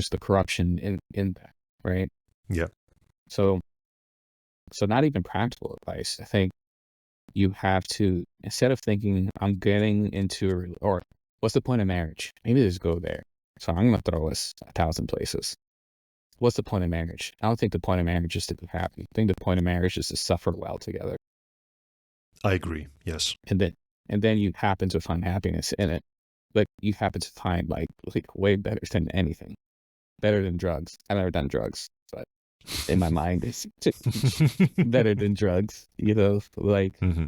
the corruption in that, right? Yeah. So not even practical advice. I think you have to, instead of thinking I'm getting into or what's the point of marriage? Maybe just go there. So I'm gonna throw us 1,000 places. What's the point of marriage? I don't think the point of marriage is to be happy. I think the point of marriage is to suffer well together. I agree. Yes. And then you happen to find happiness in it. Like you happen to find like way better than anything. Better than drugs. I've never done drugs, but in my mind it's better than drugs, like, Hmm.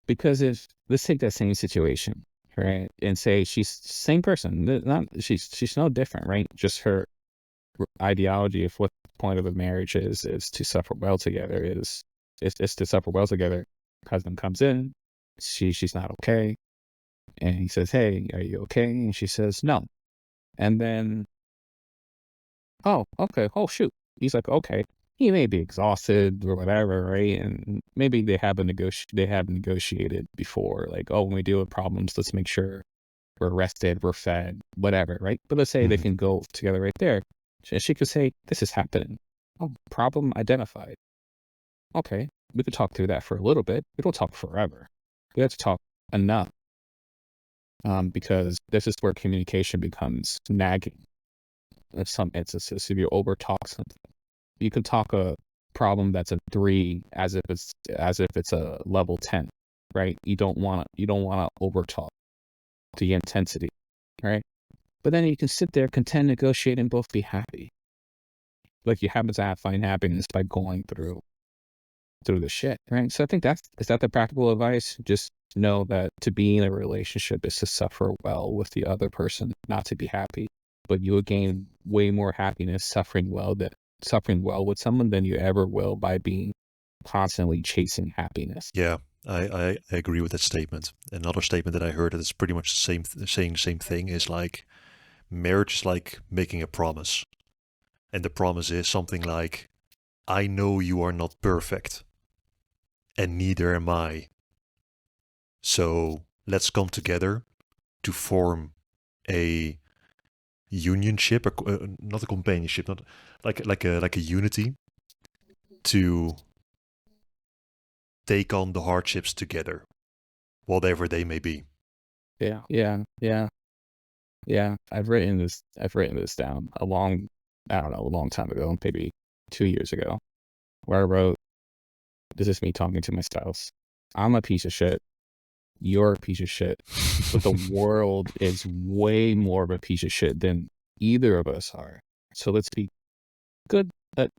because if let's take that same situation, right, and say she's same person, not she's no different, right? Just her ideology of what the point of a marriage is to suffer well together, is to suffer well together. Husband comes in, she's not okay, and he says, "Hey, are you okay?" And she says, "No." And then, "Oh, okay. Oh, shoot." He's like, "Okay." He may be exhausted or whatever, right? And maybe they have negotiated before, like, "Oh, when we deal with problems, let's make sure we're rested, we're fed, whatever," right? But let's say they Hmm. can go together right there. She could say, "This is happening. Oh, problem identified. Okay, we could talk through that for a little bit. We don't talk forever. We have to talk enough, because this is where communication becomes nagging. In some instances, if you overtalk something, you can talk a problem that's a 3 as if it's a level 10, right? You don't wanna overtalk the intensity, right? But then you can sit there, contend, negotiate, and both be happy. Like you happen to find happiness by going through the shit, right? So I think is that the practical advice? Just know that to be in a relationship is to suffer well with the other person, not to be happy. But you will gain way more happiness suffering well with someone than you ever will by being constantly chasing happiness. Yeah, I agree with that statement. Another statement that I heard that is pretty much saying the same thing is like marriage is like making a promise. And the promise is something like, I know you are not perfect, and neither am I. So let's come together to form a unionship, not a companionship, not like a unity to take on the hardships together, whatever they may be. Yeah, yeah, yeah, yeah. I've written this down I don't know, a long time ago, maybe 2 years ago, where I wrote, "This is me talking to my spouse. I'm a piece of shit. You're a piece of shit. But the world is way more of a piece of shit than either of us are. So let's be good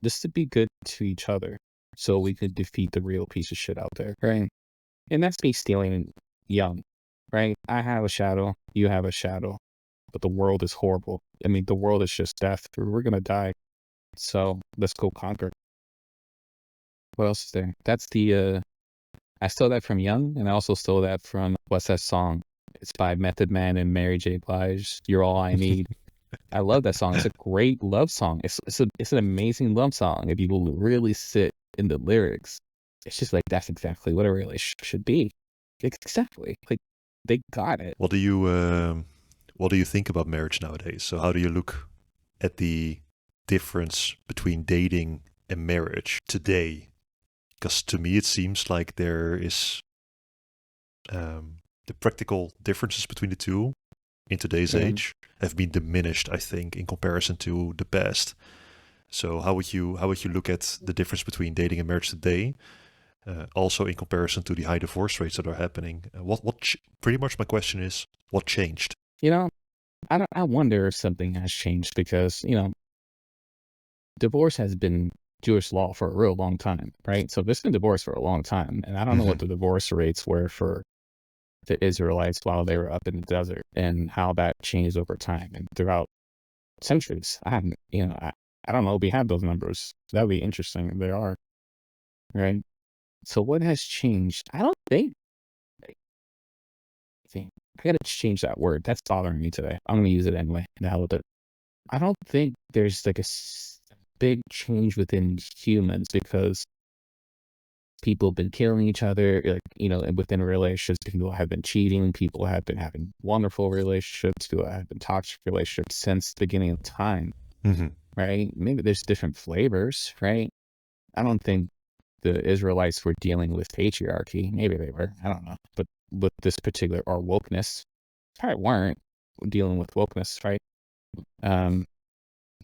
just to be good to each other so we could defeat the real piece of shit out there, right? And that's me stealing young, right? I have a shadow, you have a shadow, but the world is horrible. I mean, the world is just death. We're going to die. So let's go conquer. What else is there? That's I stole that from Young, and I also stole that from, what's that song? It's by Method Man and Mary J. Blige. You're All I Need. I love that song. It's a great love song. It's an amazing love song. If you will really sit in the lyrics, it's just like, that's exactly what a relationship should be. Exactly. Like, they got it. What do you think about marriage nowadays? So how do you look at the difference between dating and marriage today? Because to me it seems like there is the practical differences between the two in today's age have been diminished, I think, in comparison to the past. So how would you look at the difference between dating and marriage today? Also in comparison to the high divorce rates that are happening. Pretty much my question is, what changed? I wonder if something has changed because, divorce has been Jewish law for a real long time, right? So there's been divorce for a long time. And I don't know what the divorce rates were for the Israelites while they were up in the desert and how that changed over time and throughout centuries. I haven't, I don't know if we have those numbers. That would be interesting if they are, right? So what has changed? I don't think. I gotta change that word. That's bothering me today. I'm gonna use it anyway. The hell with it. I don't think there's like a big change within humans because people have been killing each other, and within relationships, people have been cheating, people have been having wonderful relationships, people have been toxic relationships since the beginning of time, right? Maybe there's different flavors, right? I don't think the Israelites were dealing with patriarchy. Maybe they were, I don't know. But with this particular, or wokeness, probably weren't dealing with wokeness, right?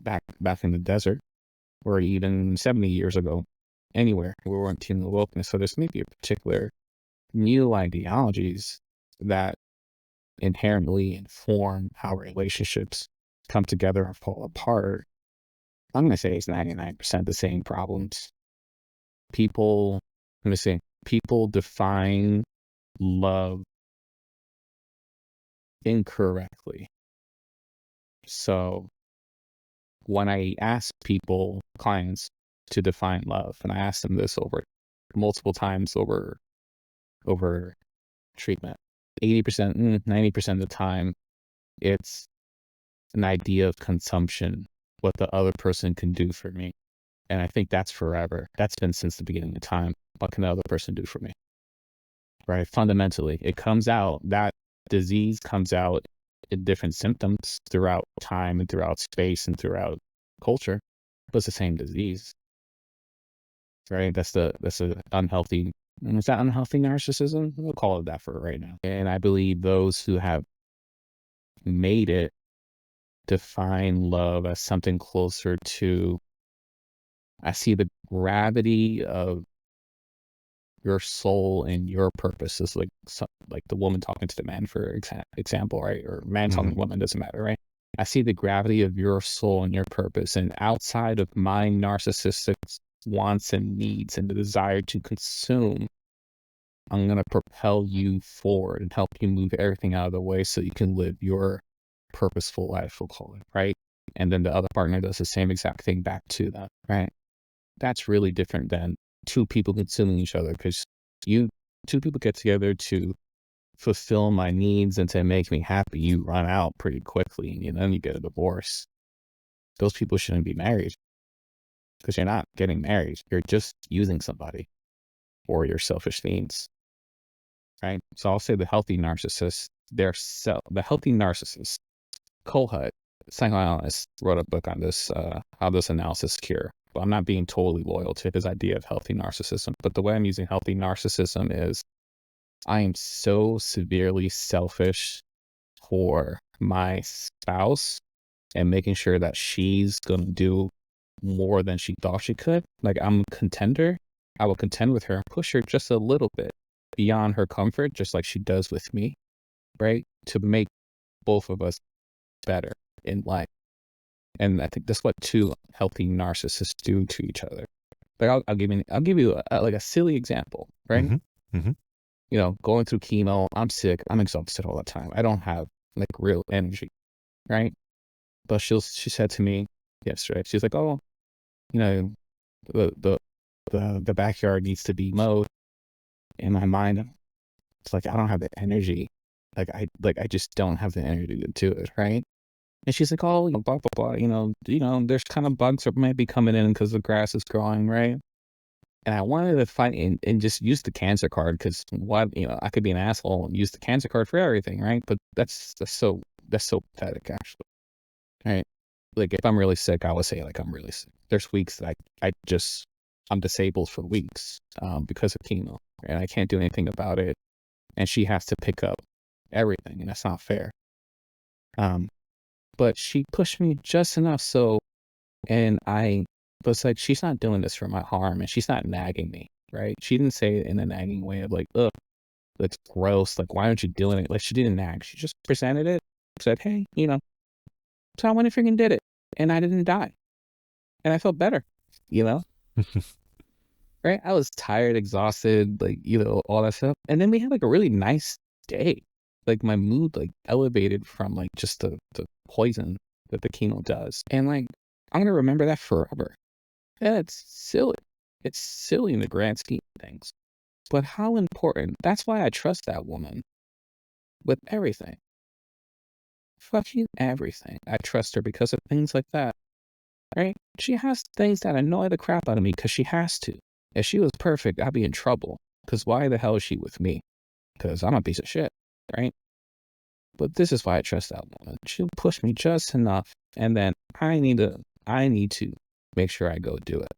Back in the desert, or even 70 years ago, anywhere, we weren't dealing with wokeness. So there's maybe a particular new ideologies that inherently inform how relationships come together or fall apart. I'm going to say it's 99% the same problems. People define love incorrectly. So when I ask clients to define love, and I ask them this over multiple times over treatment, 80%, 90% of the time, it's an idea of consumption, what the other person can do for me. And I think that's forever. That's been since the beginning of time. What can the other person do for me? Right? Fundamentally, it comes out, that disease comes out in different symptoms throughout time and throughout space and throughout culture, but it's the same disease. Right? That's the unhealthy. Is that unhealthy narcissism? We'll call it that for right now. And I believe those who have made it define love as something closer to, I see the gravity of your soul and your purpose is like the woman talking to the man, for example, right? Or man talking to the woman, doesn't matter, right? I see the gravity of your soul and your purpose, and outside of my narcissistic wants and needs and the desire to consume, I'm going to propel you forward and help you move everything out of the way so you can live your purposeful life, we'll call it, right? And then the other partner does the same exact thing back to them, right? That's really different than two people consuming each other, because two people get together to fulfill my needs and to make me happy. You run out pretty quickly and then you get a divorce. Those people shouldn't be married, because you're not getting married. You're just using somebody for your selfish needs, right? So I'll say the healthy narcissist, the healthy narcissist, Kohut, psychoanalyst, wrote a book on this, how this analysis cure. Well, I'm not being totally loyal to his idea of healthy narcissism, but the way I'm using healthy narcissism is I am so severely selfish for my spouse and making sure that she's going to do more than she thought she could. Like, I'm a contender. I will contend with her and push her just a little bit beyond her comfort, just like she does with me, right? To make both of us better in life. And I think that's what two healthy narcissists do to each other. Like I'll give you like a silly example, right? Mm-hmm. Mm-hmm. You know, going through chemo, I'm sick, I'm exhausted all the time. I don't have like real energy, right? But she said to me yesterday, she's like, oh, you know, the backyard needs to be mowed. In my mind, it's like I don't have the energy. I just don't have the energy to do it, right? And she's like, oh, you know, blah blah blah. There's kind of bugs that might be coming in because the grass is growing, right? And I wanted to find and just use the cancer card because I could be an asshole and use the cancer card for everything, right? But that's so pathetic, actually, right? Like if I'm really sick, I would say like I'm really sick. There's weeks that I'm disabled for weeks because of chemo, and I can't do anything about it. And she has to pick up everything, and that's not fair. But she pushed me just enough so, but it's like she's not doing this for my harm, and she's not nagging me, right? She didn't say it in a nagging way of like, ugh, that's gross. Like, why aren't you doing it? Like, she didn't nag. She just presented it, said, hey, so I went and freaking did it, and I didn't die, and I felt better, right? I was tired, exhausted, like, all that stuff. And then we had like a really nice day. Like my mood like elevated from like just the poison that the chemo does. And like, I'm going to remember that forever. And it's silly. It's silly in the grand scheme of things. But how important. That's why I trust that woman with everything. Fucking everything. I trust her because of things like that. Right? She has things that annoy the crap out of me because she has to. If she was perfect, I'd be in trouble. Because why the hell is she with me? Because I'm a piece of shit, right? But this is why I trust that woman. She'll push me just enough, and then I need to make sure I go do it.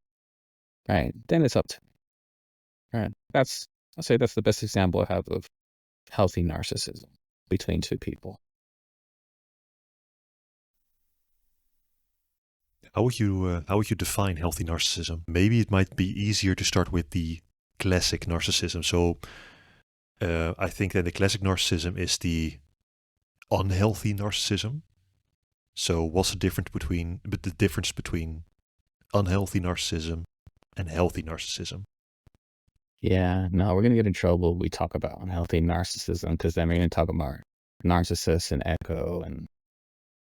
Right? Then it's up to me. Right? I'll say that's the best example I have of healthy narcissism between two people. How would you define healthy narcissism? Maybe it might be easier to start with the classic narcissism. So I think that the classic narcissism is the unhealthy narcissism. So what's the difference between unhealthy narcissism and healthy narcissism? Yeah, no, we're gonna get in trouble. We talk about unhealthy narcissism because then we're gonna talk about narcissists and echo, and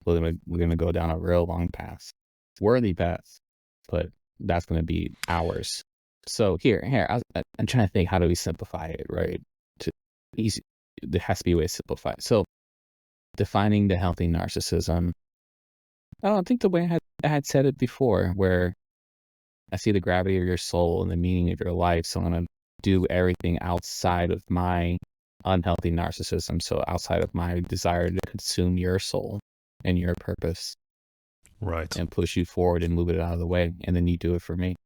we're gonna go down a real long path, worthy path, but that's gonna be ours. So here, I'm trying to think, how do we simplify it, right? Easy. There has to be a way to simplify it. So defining the healthy narcissism. I think the way I had said it before, where I see the gravity of your soul and the meaning of your life. So I'm going to do everything outside of my unhealthy narcissism. So outside of my desire to consume your soul and your purpose. Right. And push you forward and move it out of the way. And then you do it for me.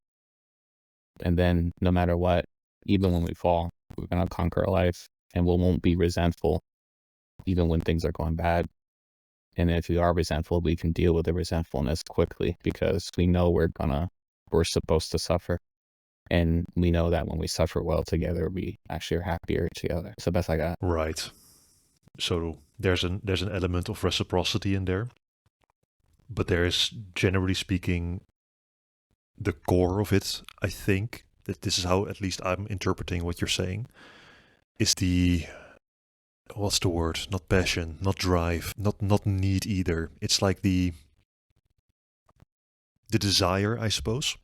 And then no matter what, even when we fall, we're going to conquer life, and we won't be resentful even when things are going bad. And if we are resentful, we can deal with the resentfulness quickly because we know we're supposed to suffer. And we know that when we suffer well together, we actually are happier together. So that's like that. Right. So there's an element of reciprocity in there. But there is, generally speaking, the core of it, I think, that this is how at least I'm interpreting what you're saying, is what's the word? Not passion, not drive, not need either. It's like the desire, I suppose.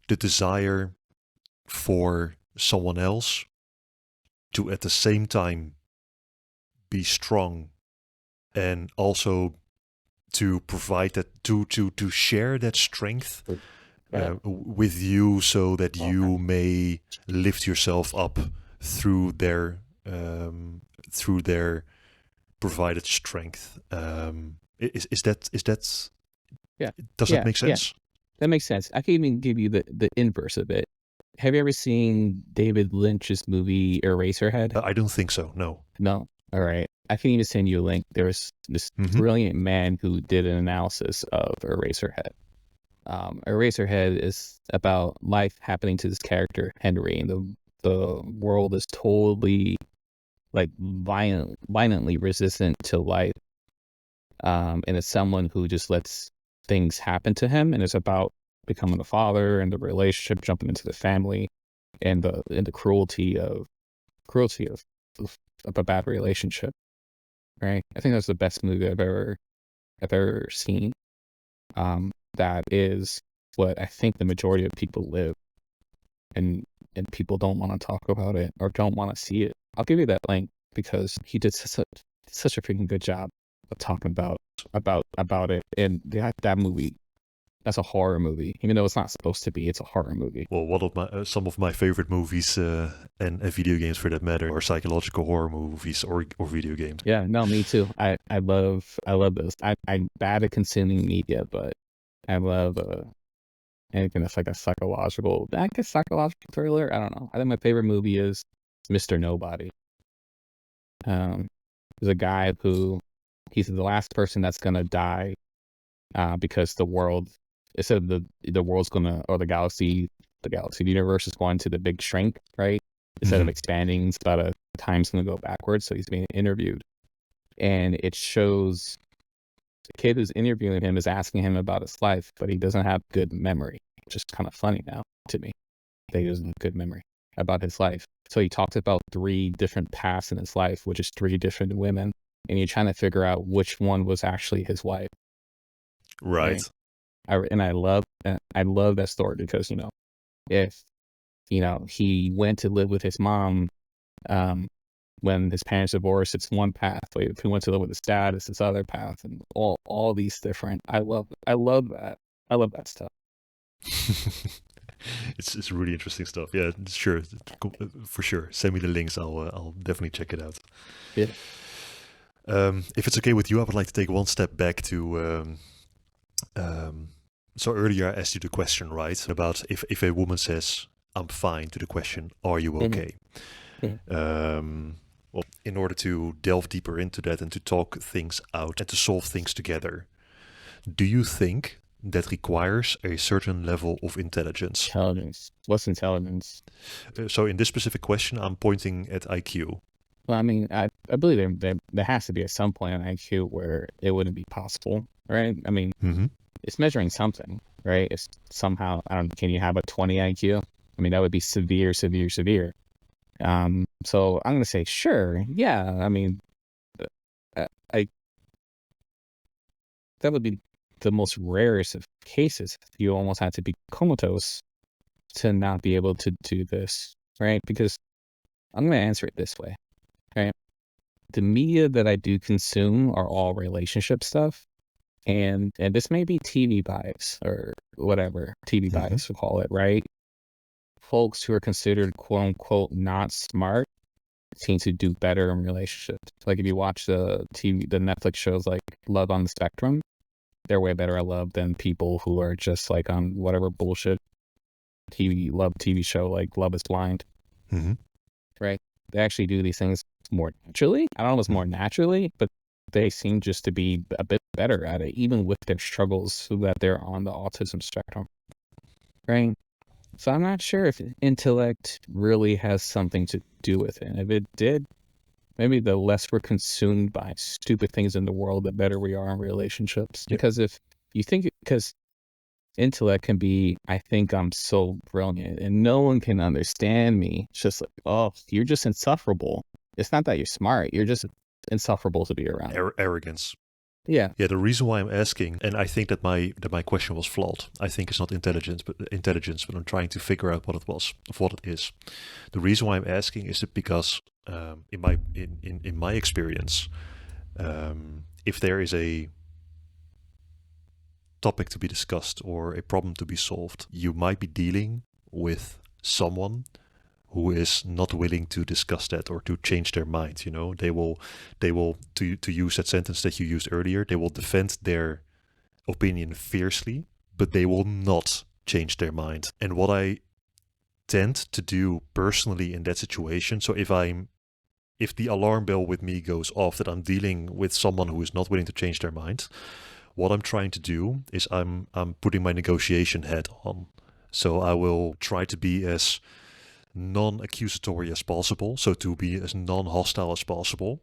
The desire for someone else to at the same time be strong and also to provide that, to share that strength with you, so that you may lift yourself up through their provided strength. Is that Yeah. Does that make sense? Yeah. That makes sense. I can even give you the inverse of it. Have you ever seen David Lynch's movie Eraserhead? I don't think so. No. No. All right. I can even send you a link. There was this brilliant man who did an analysis of Eraserhead. Eraserhead is about life happening to this character, Henry, and the world is totally like violently resistant to life. And it's someone who just lets things happen to him, and it's about becoming a father and the relationship, jumping into the family, and the cruelty of a bad relationship. Right? I think that's the best movie I've ever seen. That is what I think the majority of people live, and people don't want to talk about it or don't want to see it. I'll give you that link because he did such a freaking good job of talking about it. And that movie, that's a horror movie, even though it's not supposed to be. It's a horror movie. Well, one of some of my favorite movies and video games, for that matter, are psychological horror movies or video games. Yeah, no, me too. I love those. I'm bad at consuming media, but I love anything that's like a psychological thriller. I don't know. I think my favorite movie is Mr. Nobody. There's a guy who he's the last person that's gonna die because the world, instead of the world's gonna, or the universe is going to the big shrink, right? Instead of expanding, it's about time's gonna go backwards. So he's being interviewed, and it shows the kid who's interviewing him is asking him about his life, but he doesn't have good memory, which is kind of funny now to me. That he doesn't have good memory about his life. So he talks about 3 different paths in his life, which is 3 different women, and you're trying to figure out which one was actually his wife. Right. I love that story because, if, he went to live with his mom, when his parents divorced, it's one path. If he went to live with his dad, it's this other path, and all these different. I love that. I love that stuff. It's really interesting stuff. Yeah, sure, for sure. Send me the links. I'll definitely check it out. Yeah. If it's okay with you, I would like to take one step back to. So earlier I asked you the question, right, about if a woman says "I'm fine" to the question, "Are you okay?" Well, in order to delve deeper into that and to talk things out and to solve things together, do you think that requires a certain level of intelligence? Intelligence. What's intelligence? So in this specific question, I'm pointing at IQ. Well, I mean, I believe there has to be at some point an IQ where it wouldn't be possible, right? I mean, it's measuring something, right? It's somehow, I don't know, can you have a 20 IQ? I mean, that would be severe. So I'm going to say, sure, yeah. I mean, that would be the most rarest of cases. You almost have to be comatose to not be able to do this, right? Because I'm going to answer it this way, right? The media that I do consume are all relationship stuff. And this may be TV bias or whatever TV bias we'll call it, right? Folks who are considered quote unquote not smart seem to do better in relationships. Like if you watch the Netflix shows like Love on the Spectrum, they're way better at love than people who are just like on whatever bullshit TV show like Love is Blind. Right? They actually do these things more naturally. I don't know if it's more naturally, but they seem just to be a bit better at it, even with their struggles, so that they're on the autism spectrum. Right? So I'm not sure if intellect really has something to do with it. If it did, maybe the less we're consumed by stupid things in the world, the better we are in relationships. Yep. Because if you think, because intellect can be, I think I'm so brilliant and no one can understand me. It's just like, oh, you're just insufferable. It's not that you're smart. You're just insufferable to be around. Arrogance. Yeah. Yeah. The reason why I'm asking, and I think that my question was flawed. I think it's not intelligence, but I'm trying to figure out what it is. The reason why I'm asking is that because in my experience, if there is a topic to be discussed or a problem to be solved, you might be dealing with someone who is not willing to discuss that or to change their mind. They will to use that sentence that you used earlier, they will defend their opinion fiercely, but they will not change their mind. And what I tend to do personally in that situation, so if the alarm bell with me goes off that I'm dealing with someone who is not willing to change their mind, what I'm trying to do is I'm putting my negotiation hat on. So I will try to be as non-accusatory as possible, so to be as non-hostile as possible.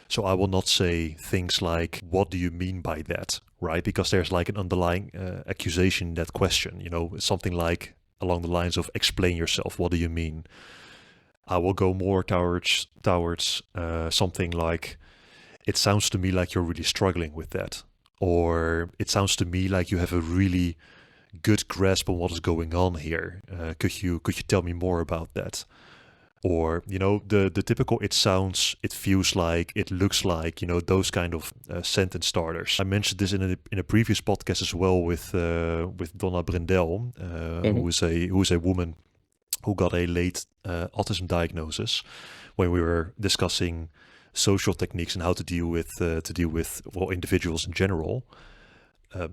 So I will not say things like, what do you mean by that? right? Because there's like an underlying accusation in that question, something like along the lines of explain yourself. What do you mean? I will go more towards something like, it sounds to me like you're really struggling with that. Or it sounds to me like you have a really good grasp on what is going on here. Could you tell me more about that? Or, the typical it sounds, it feels like, it looks like, those kind of sentence starters. I mentioned this in a previous podcast as well with Donna Brendel, who is a woman who got a late autism diagnosis, when we were discussing social techniques and how to deal with individuals in general.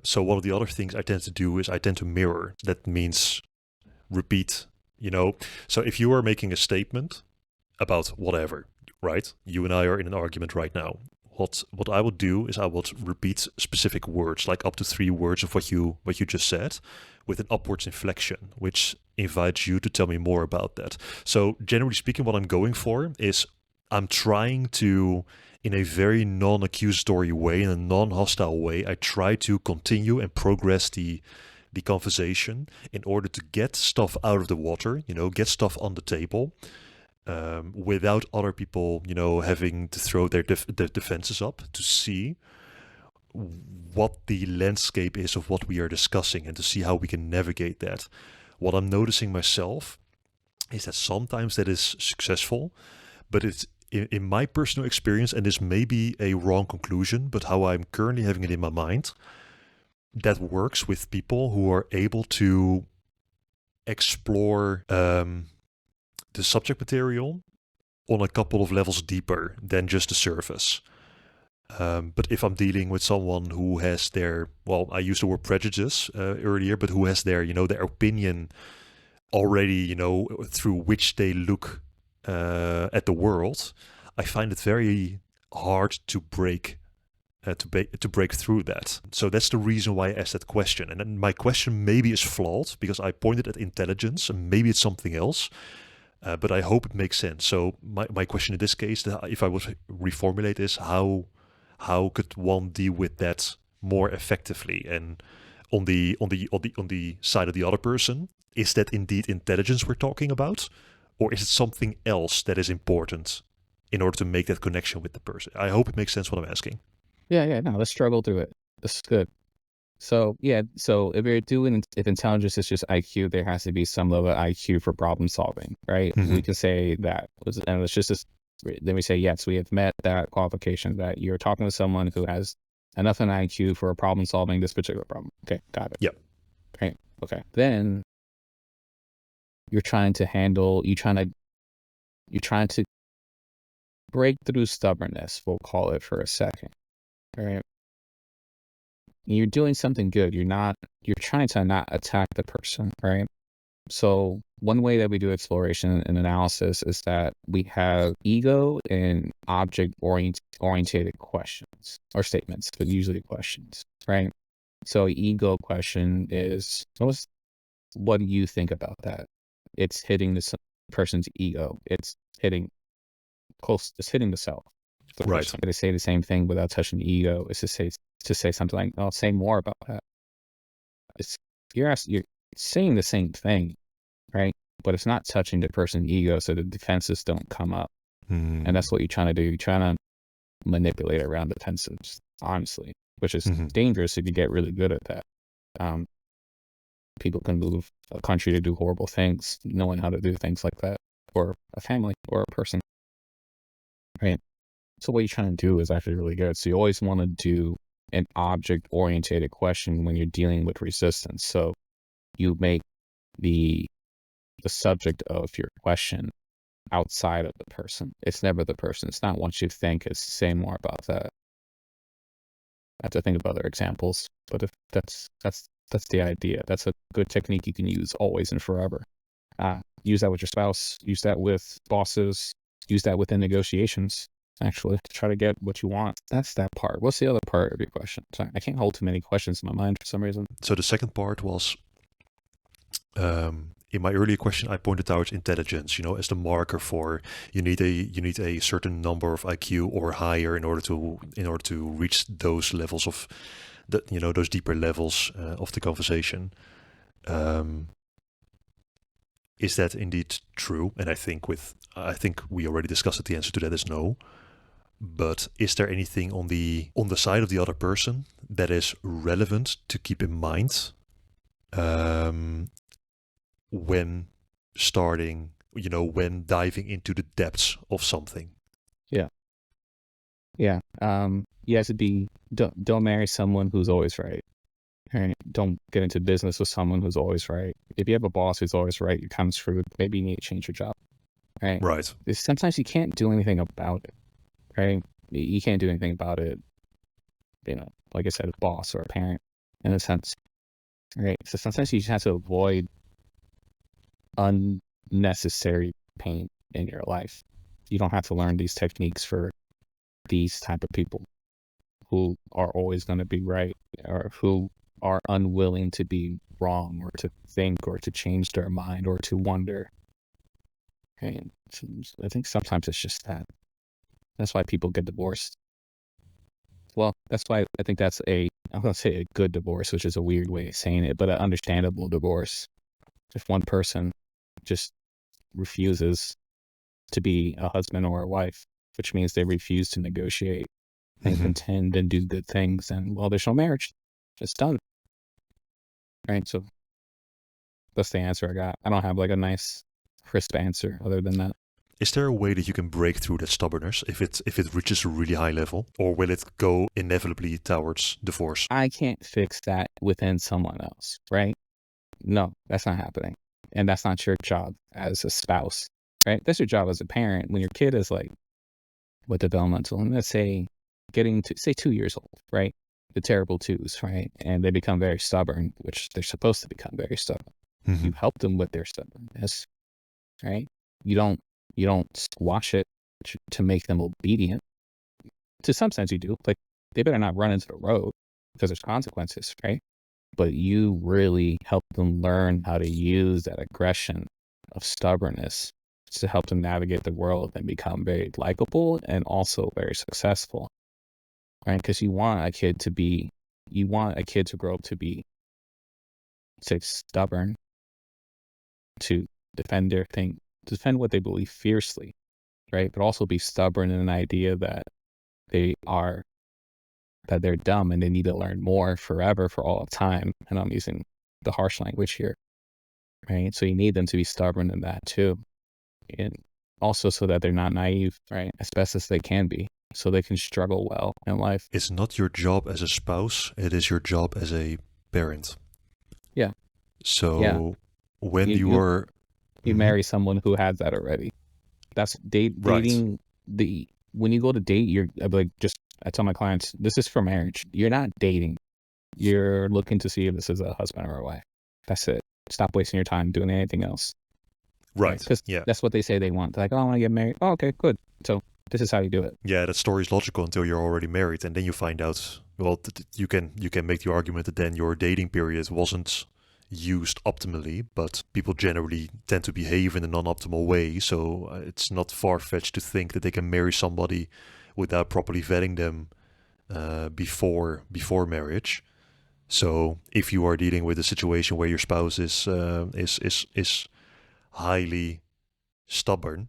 So one of the other things I tend to do is I tend to mirror. That means repeat. So if you are making a statement about whatever, right? You and I are in an argument right now. What I would do is I would repeat specific words, like up to 3 words of what you just said, with an upwards inflection, which invites you to tell me more about that. So generally speaking, what I'm going for is I'm trying to, in a very non-accusatory way, in a non-hostile way, I try to continue and progress the conversation in order to get stuff out of the water, get stuff on the table, without other people, having to throw their defenses up, to see what the landscape is of what we are discussing and to see how we can navigate that. What I'm noticing myself is that sometimes that is successful, but it's in my personal experience, and this may be a wrong conclusion, but how I'm currently having it in my mind, that works with people who are able to explore the subject material on a couple of levels deeper than just the surface. But if I'm dealing with someone who has their, well, I used the word prejudice earlier, but who has their, their opinion already, through which they look at the world, I find it very hard to break through that. So that's the reason why I asked that question. And then my question maybe is flawed because I pointed at intelligence, and maybe it's something else. But I hope it makes sense. So my question in this case, if I would reformulate, is how could one deal with that more effectively? And on the side of the other person, is that indeed intelligence we're talking about, or is it something else that is important in order to make that connection with the person? I hope it makes sense what I'm asking. Yeah. No, let's struggle through it. This is good. So if intelligence is just IQ, there has to be some level of IQ for problem solving, right? Mm-hmm. We can say that, and it's just this. Then we say, yes, we have met that qualification, that you're talking to someone who has enough an IQ for problem solving this particular problem. Okay, got it. Yep. Okay. Then you're trying to break through stubbornness, we'll call it for a second. All right. You're doing something good. You're trying to not attack the person, right? So one way that we do exploration and analysis is that we have ego and object oriented questions or statements, but usually questions, right? So ego question is, what do you think about that? It's hitting the person's ego. It's hitting the self. The Right. person to say the same thing without touching the ego is to say something like, "Oh, say more about that." You're saying the same thing, right? But it's not touching the person's ego, so the defenses don't come up. And that's what you're trying to do. You're trying to manipulate around defenses, honestly, which is dangerous if you get really good at that. People can move a country to do horrible things, knowing how to do things like that, or a family or a person, right? So what you're trying to do is actually really good. So you always want to do an object-oriented question when you're dealing with resistance. So you make the subject of your question outside of the person. It's never the person. It's not what you think. It's say more about that. I have to think of other examples, but if that's the idea. That's a good technique you can use always and forever. Use that with your spouse. Use that with bosses. Use that within negotiations, actually, to try to get what you want. That's that part. What's the other part of your question? Sorry, I can't hold too many questions in my mind for some reason. So the second part was, in my earlier question, I pointed towards intelligence, as the marker for you need a certain number of IQ or higher in order to reach those levels of those deeper levels of the conversation. Is that indeed true? And I think we already discussed that the answer to that is no. But is there anything on the side of the other person that is relevant to keep in mind when starting, when diving into the depths of something? Yeah. You have to don't marry someone who's always right. Right? Don't get into business with someone who's always right. If you have a boss who's always right, you're kind of screwed. Maybe you need to change your job. Right? Right. Sometimes you can't do anything about it. Right? You can't do anything about it. Like I said, a boss or a parent, in a sense. Right? So sometimes you just have to avoid unnecessary pain in your life. You don't have to learn these techniques for these type of people who are always going to be right, or who are unwilling to be wrong, or to think, or to change their mind, or to wonder. And I think sometimes it's just that. That's why people get divorced. Well, that's why I think I'm going to say a good divorce, which is a weird way of saying it, but an understandable divorce. If one person just refuses to be a husband or a wife, which means they refuse to negotiate and contend and do good things, and well, there's no marriage. It's done. Right? So that's the answer I got. I don't have like a nice, crisp answer other than that. Is there a way that you can break through that stubbornness if it reaches a really high level, or will it go inevitably towards divorce? I can't fix that within someone else, right? No, that's not happening. And that's not your job as a spouse, right? That's your job as a parent. When your kid is like, what developmental, and let's say getting to, say, 2 years old, right? The terrible twos, right? And they become very stubborn, which they're supposed to become very stubborn. You help them with their stubbornness, right? You don't squash it to make them obedient. To some sense you do. Like, they better not run into the road because there's consequences, right? But you really help them learn how to use that aggression of stubbornness to help them navigate the world and become very likable and also very successful, right? Because you want a kid to grow up to be, say, stubborn, to defend their thing, defend what they believe fiercely, right? But also be stubborn in an idea that they're dumb and they need to learn more forever, for all of time. And I'm using the harsh language here, right? So you need them to be stubborn in that too. And also so that they're not naive, right? As best as they can be, so they can struggle well in life. It's not your job as a spouse, it is your job as a parent. Yeah. So when you marry someone who has that already. That's dating. When you go to date, I tell my clients, this is for marriage. You're not dating. You're looking to see if this is a husband or a wife. That's it. Stop wasting your time doing anything else. Right. Because that's what they say they want. They're like, oh, I want to get married. Oh, okay, good. So this is how you do it. Yeah, that story is logical until you're already married, and then you find out. Well, you can make the argument that then your dating period wasn't used optimally, but people generally tend to behave in a non-optimal way. So it's not far-fetched to think that they can marry somebody without properly vetting them before marriage. So if you are dealing with a situation where your spouse is highly stubborn,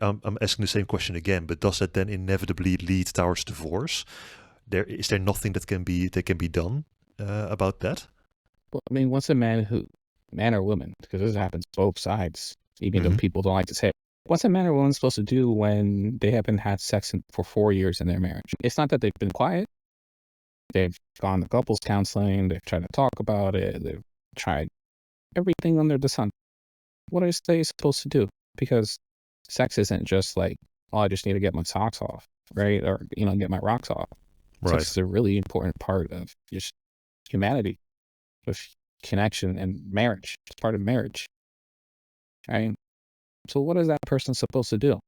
I'm asking the same question again, but does that then inevitably lead towards divorce? Is there nothing that can be done about that? Well, I mean, what's a man or woman, because this happens both sides, even though people don't like to say it. What's a man or woman supposed to do when they haven't had sex for 4 years in their marriage? It's not that they've been quiet. They've gone to couples counseling. They've tried to talk about it. They've tried everything under the sun. What are they supposed to do? Because sex isn't just like, oh, I just need to get my socks off, right? Or, get my rocks off. Right. Sex is a really important part of just humanity, with connection and marriage. It's part of marriage, right? So what is that person supposed to do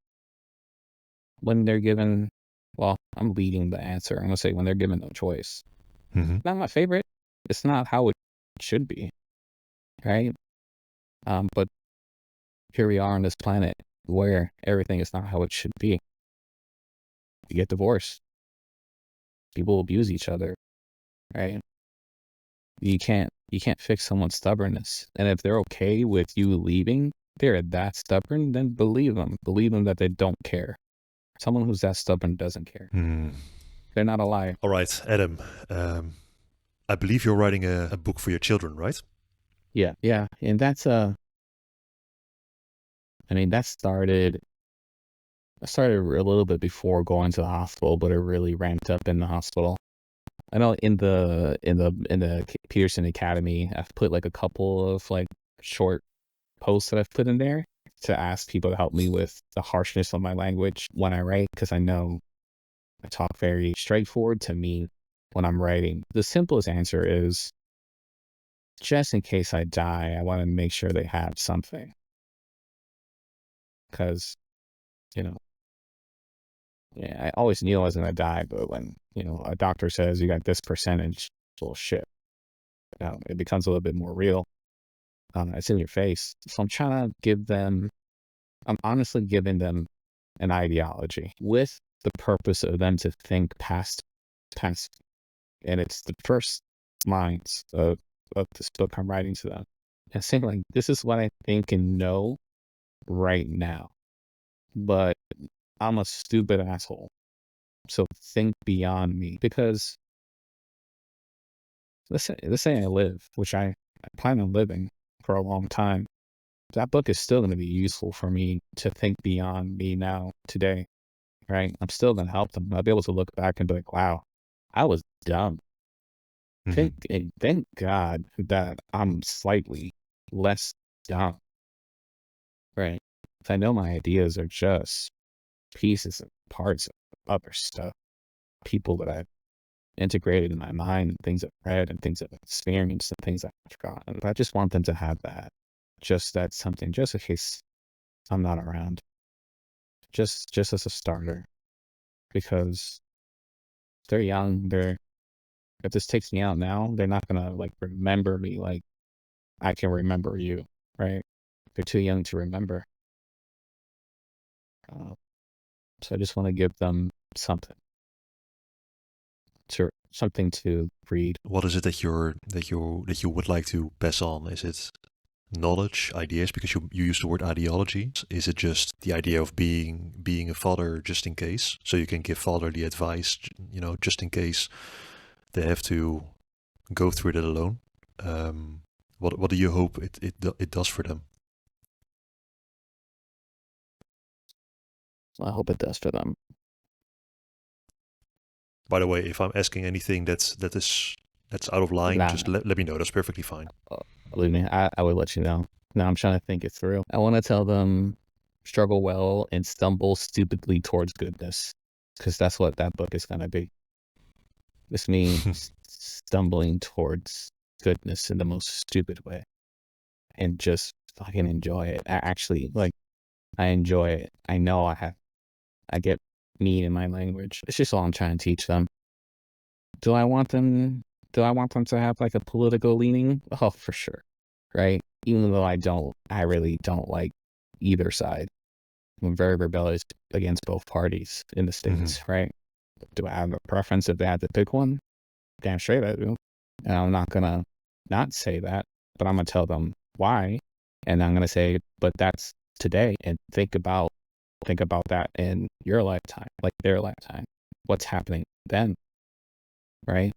when they're given, well, I'm leading the answer. I'm going to say when they're given no choice. Not my favorite. It's not how it should be, right? But here we are on this planet where everything is not how it should be. You get divorced. People abuse each other. right? You can't fix someone's stubbornness. And if they're okay with you leaving, they're that stubborn, then believe them. Believe them that they don't care. Someone who's that stubborn doesn't care. They're not a liar. All right, Adam. I believe you're writing a book for your children, right? Yeah. And that's I mean, that started a little bit before going to the hospital, but it really ramped up in the hospital. I know in the Peterson Academy, I've put like a couple of like short posts that I've put in there to ask people to help me with the harshness of my language when I write, because I know I talk very straightforward to me when I'm writing. The simplest answer is, just in case I die, I want to make sure they have something. Because, yeah, I always knew I wasn't going to die, but when, a doctor says you got this percentage, bullshit, it becomes a little bit more real. It's in your face. So I'm trying to I'm honestly giving them an ideology with the purpose of them to think past. And it's the first lines of this book I'm writing to them. And saying like, this is what I think and know right now, but I'm a stupid asshole. So think beyond me, because let's say I live, which I plan on living for a long time. That book is still going to be useful for me to think beyond me now, today, right? I'm still going to help them. I'll be able to look back and be like, wow, I was dumb. Thank God that I'm slightly less dumb, right? If I know my ideas are just pieces and parts of other stuff, people that I've integrated in my mind, and things I've read, and things I've experienced, and things I've forgotten. I just want them to have that. Just that something, just in case I'm not around. Just as a starter. Because they're young, if this takes me out now, they're not gonna like remember me like I can remember you, right? They're too young to remember. So I just want to give them something to read. What is it that you would like to pass on? Is it knowledge, ideas? Because you use the word ideology. Is it just the idea of being a father just in case, so you can give fatherly advice, just in case they have to go through it alone? What do you hope it does for them? I hope it does for them. By the way, if I'm asking anything that's out of line, just let me know. That's perfectly fine. Believe me, I would let you know. Now I'm trying to think it through. I want to tell them, struggle well and stumble stupidly towards goodness, because that's what that book is going to be. This means stumbling towards goodness in the most stupid way, and just fucking enjoy it. I enjoy it. I know I get mean in my language. It's just all I'm trying to teach them. Do I want them to have like a political leaning? Oh, for sure. Right? Even though I really don't like either side. I'm very rebellious against both parties in the States, right? Do I have a preference if they had to pick one? Damn straight I do. And I'm not gonna not say that, but I'm gonna tell them why. And I'm gonna say, but that's today, and think about that in your lifetime, like their lifetime. What's happening then, right?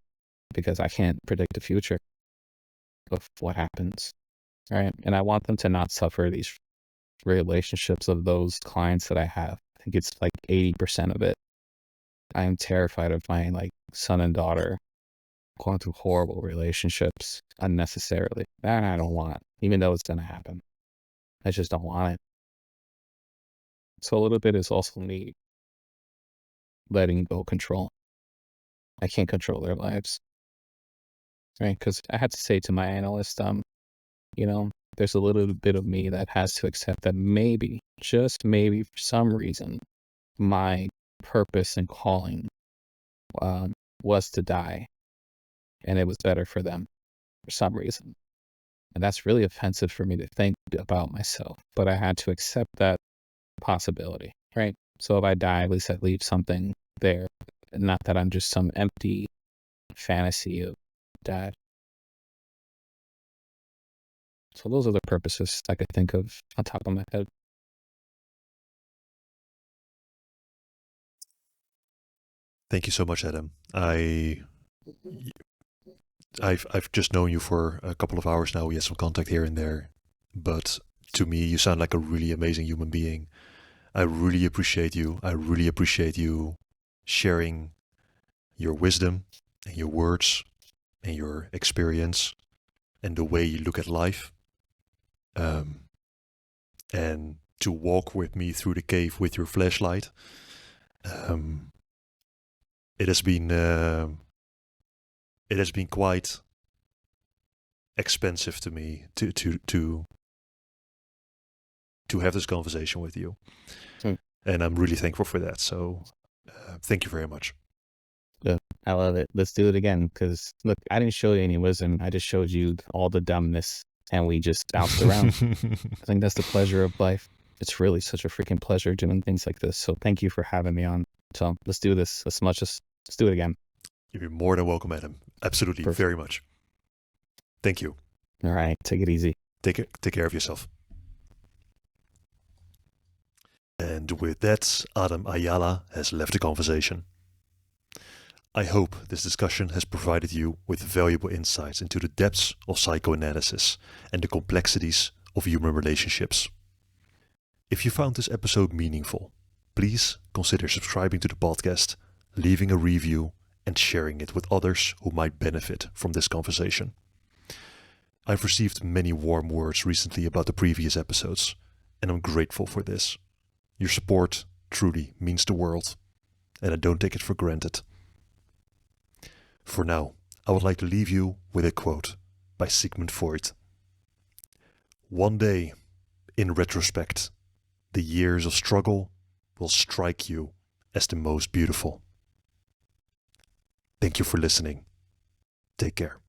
Because I can't predict the future of what happens, right? And I want them to not suffer these relationships of those clients that I have. I think it's like 80% of it. I am terrified of my like son and daughter going through horrible relationships unnecessarily. That I don't want, even though it's going to happen. I just don't want it. So a little bit is also me letting go control. I can't control their lives, right? Because I had to say to my analyst, there's a little bit of me that has to accept that maybe, just maybe, for some reason, my purpose and calling was to die, and it was better for them for some reason. And that's really offensive for me to think about myself, but I had to accept that possibility, right? So if I die, at least I leave something there. Not that I'm just some empty fantasy of dad. So those are the purposes I could think of on top of my head. Thank you so much, Adam. I've just known you for a couple of hours now. We had some contact here and there, but to me, you sound like a really amazing human being. I really appreciate you. I really appreciate you sharing your wisdom and your words and your experience and the way you look at life. And to walk with me through the cave with your flashlight. It has been quite expensive to me to have this conversation with you, and I'm really thankful for that. So, thank you very much. Yeah, I love it. Let's do it again. Because look, I didn't show you any wisdom. I just showed you all the dumbness, and we just bounced around. I think that's the pleasure of life. It's really such a freaking pleasure doing things like this. So thank you for having me on. So let's do this let's do it again. You're more than welcome, Adam. Absolutely. Perfect. Very much. Thank you. All right. Take it easy. Take care of yourself. And with that, Adam Ayala has left the conversation. I hope this discussion has provided you with valuable insights into the depths of psychoanalysis and the complexities of human relationships. If you found this episode meaningful, please consider subscribing to the podcast, leaving a review, and sharing it with others who might benefit from this conversation. I've received many warm words recently about the previous episodes, and I'm grateful for this. Your support truly means the world, and I don't take it for granted. For now, I would like to leave you with a quote by Sigmund Freud. One day, in retrospect, the years of struggle will strike you as the most beautiful. Thank you for listening. Take care.